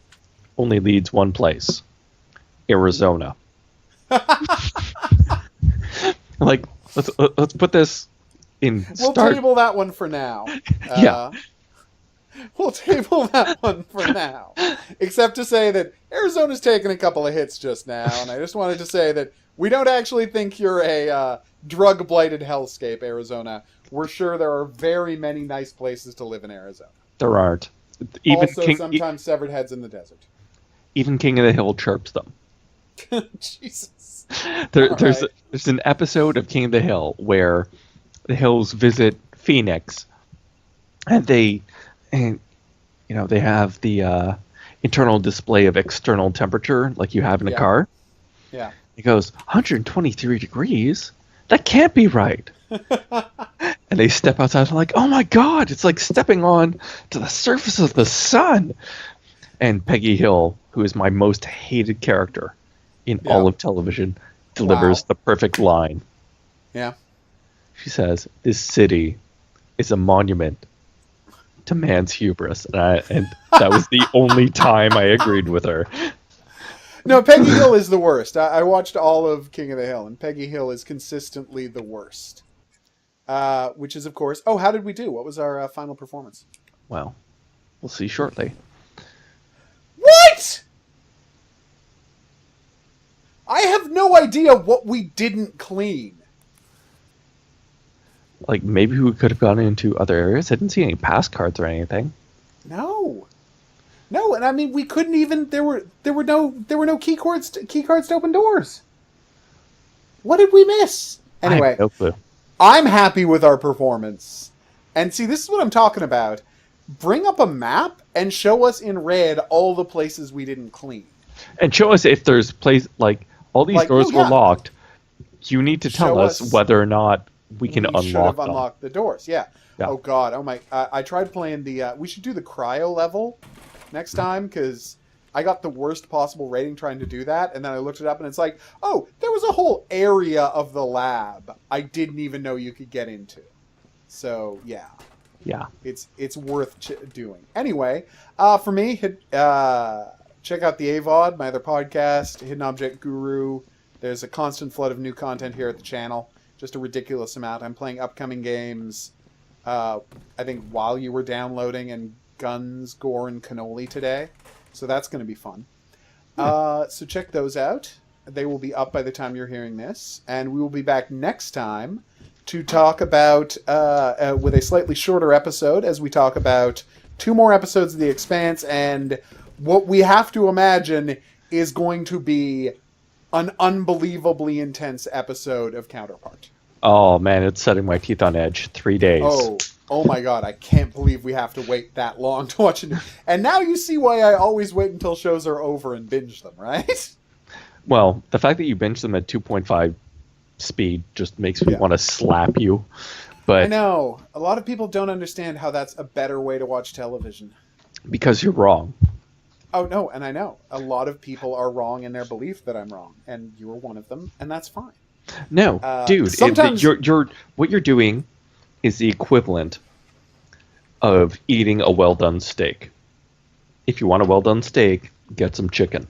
only leads one place. Arizona. Like, let's put this in. We'll table that one for now. Yeah. We'll table that one for now. Except to say that Arizona's taken a couple of hits just now, and I just wanted to say that we don't actually think you're a drug-blighted hellscape, Arizona. We're sure there are very many nice places to live in Arizona. There aren't. Sometimes severed heads in the desert. Even King of the Hill chirps them. Jesus. There's an episode of King of the Hill where the Hills visit Phoenix, and they have the internal display of external temperature like you have in a car. Yeah. It goes 123 degrees. That can't be right. And they step outside and like, oh my god, it's like stepping on to the surface of the sun. And Peggy Hill, who is my most hated character in all of television, delivers the perfect line. Yeah. She says, "This city is a monument to man's hubris." And that was the only time I agreed with her. No, Peggy Hill is the worst. I watched all of King of the Hill, and Peggy Hill is consistently the worst. which is, of course... Oh, how did we do? What was our final performance? Well, we'll see shortly. What?! I have no idea what we didn't clean. Like, maybe we could have gone into other areas. I didn't see any pass cards or anything. No, and I mean we couldn't even. There were no key cards to open doors. What did we miss? Anyway, I have no clue. I'm happy with our performance. And see, this is what I'm talking about. Bring up a map and show us in red all the places we didn't clean. And show us if there's like all these doors were locked. You need to tell us whether or not we can unlock them. We should have unlocked the doors. Yeah. Oh god. Oh my. I tried playing the. We should do the cryo level next time because I got the worst possible rating trying to do that, and then I looked it up and it's like, oh, there was a whole area of the lab I didn't even know you could get into. So yeah. Yeah. It's worth doing. Anyway, for me, check out the AVOD, my other podcast, Hidden Object Guru. There's a constant flood of new content here at the channel. Just a ridiculous amount. I'm playing upcoming games, I think, while you were downloading, and Guns, Gore, and Cannoli today. So that's going to be fun. So check those out. They will be up by the time you're hearing this. And we will be back next time to talk about, with a slightly shorter episode, as we talk about 2 more episodes of The Expanse, and what we have to imagine is going to be an unbelievably intense episode of Counterpart. Oh man, it's setting my teeth on edge. 3 days. Oh my god, I can't believe we have to wait that long to watch it. And now you see why I always wait until shows are over and binge them, right? Well, the fact that you binge them at 2.5 speed just makes me want to slap you. But I know. A lot of people don't understand how that's a better way to watch television. Because you're wrong. Oh, no, and I know. A lot of people are wrong in their belief that I'm wrong, and you're one of them, and that's fine. No, dude, sometimes... what you're doing is the equivalent of eating a well-done steak. If you want a well-done steak, get some chicken.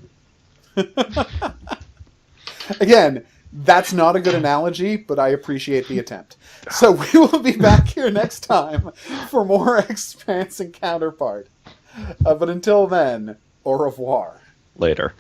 Again, that's not a good analogy, but I appreciate the attempt. So we will be back here next time for more Expanse and Counterpart. But until then, au revoir. Later.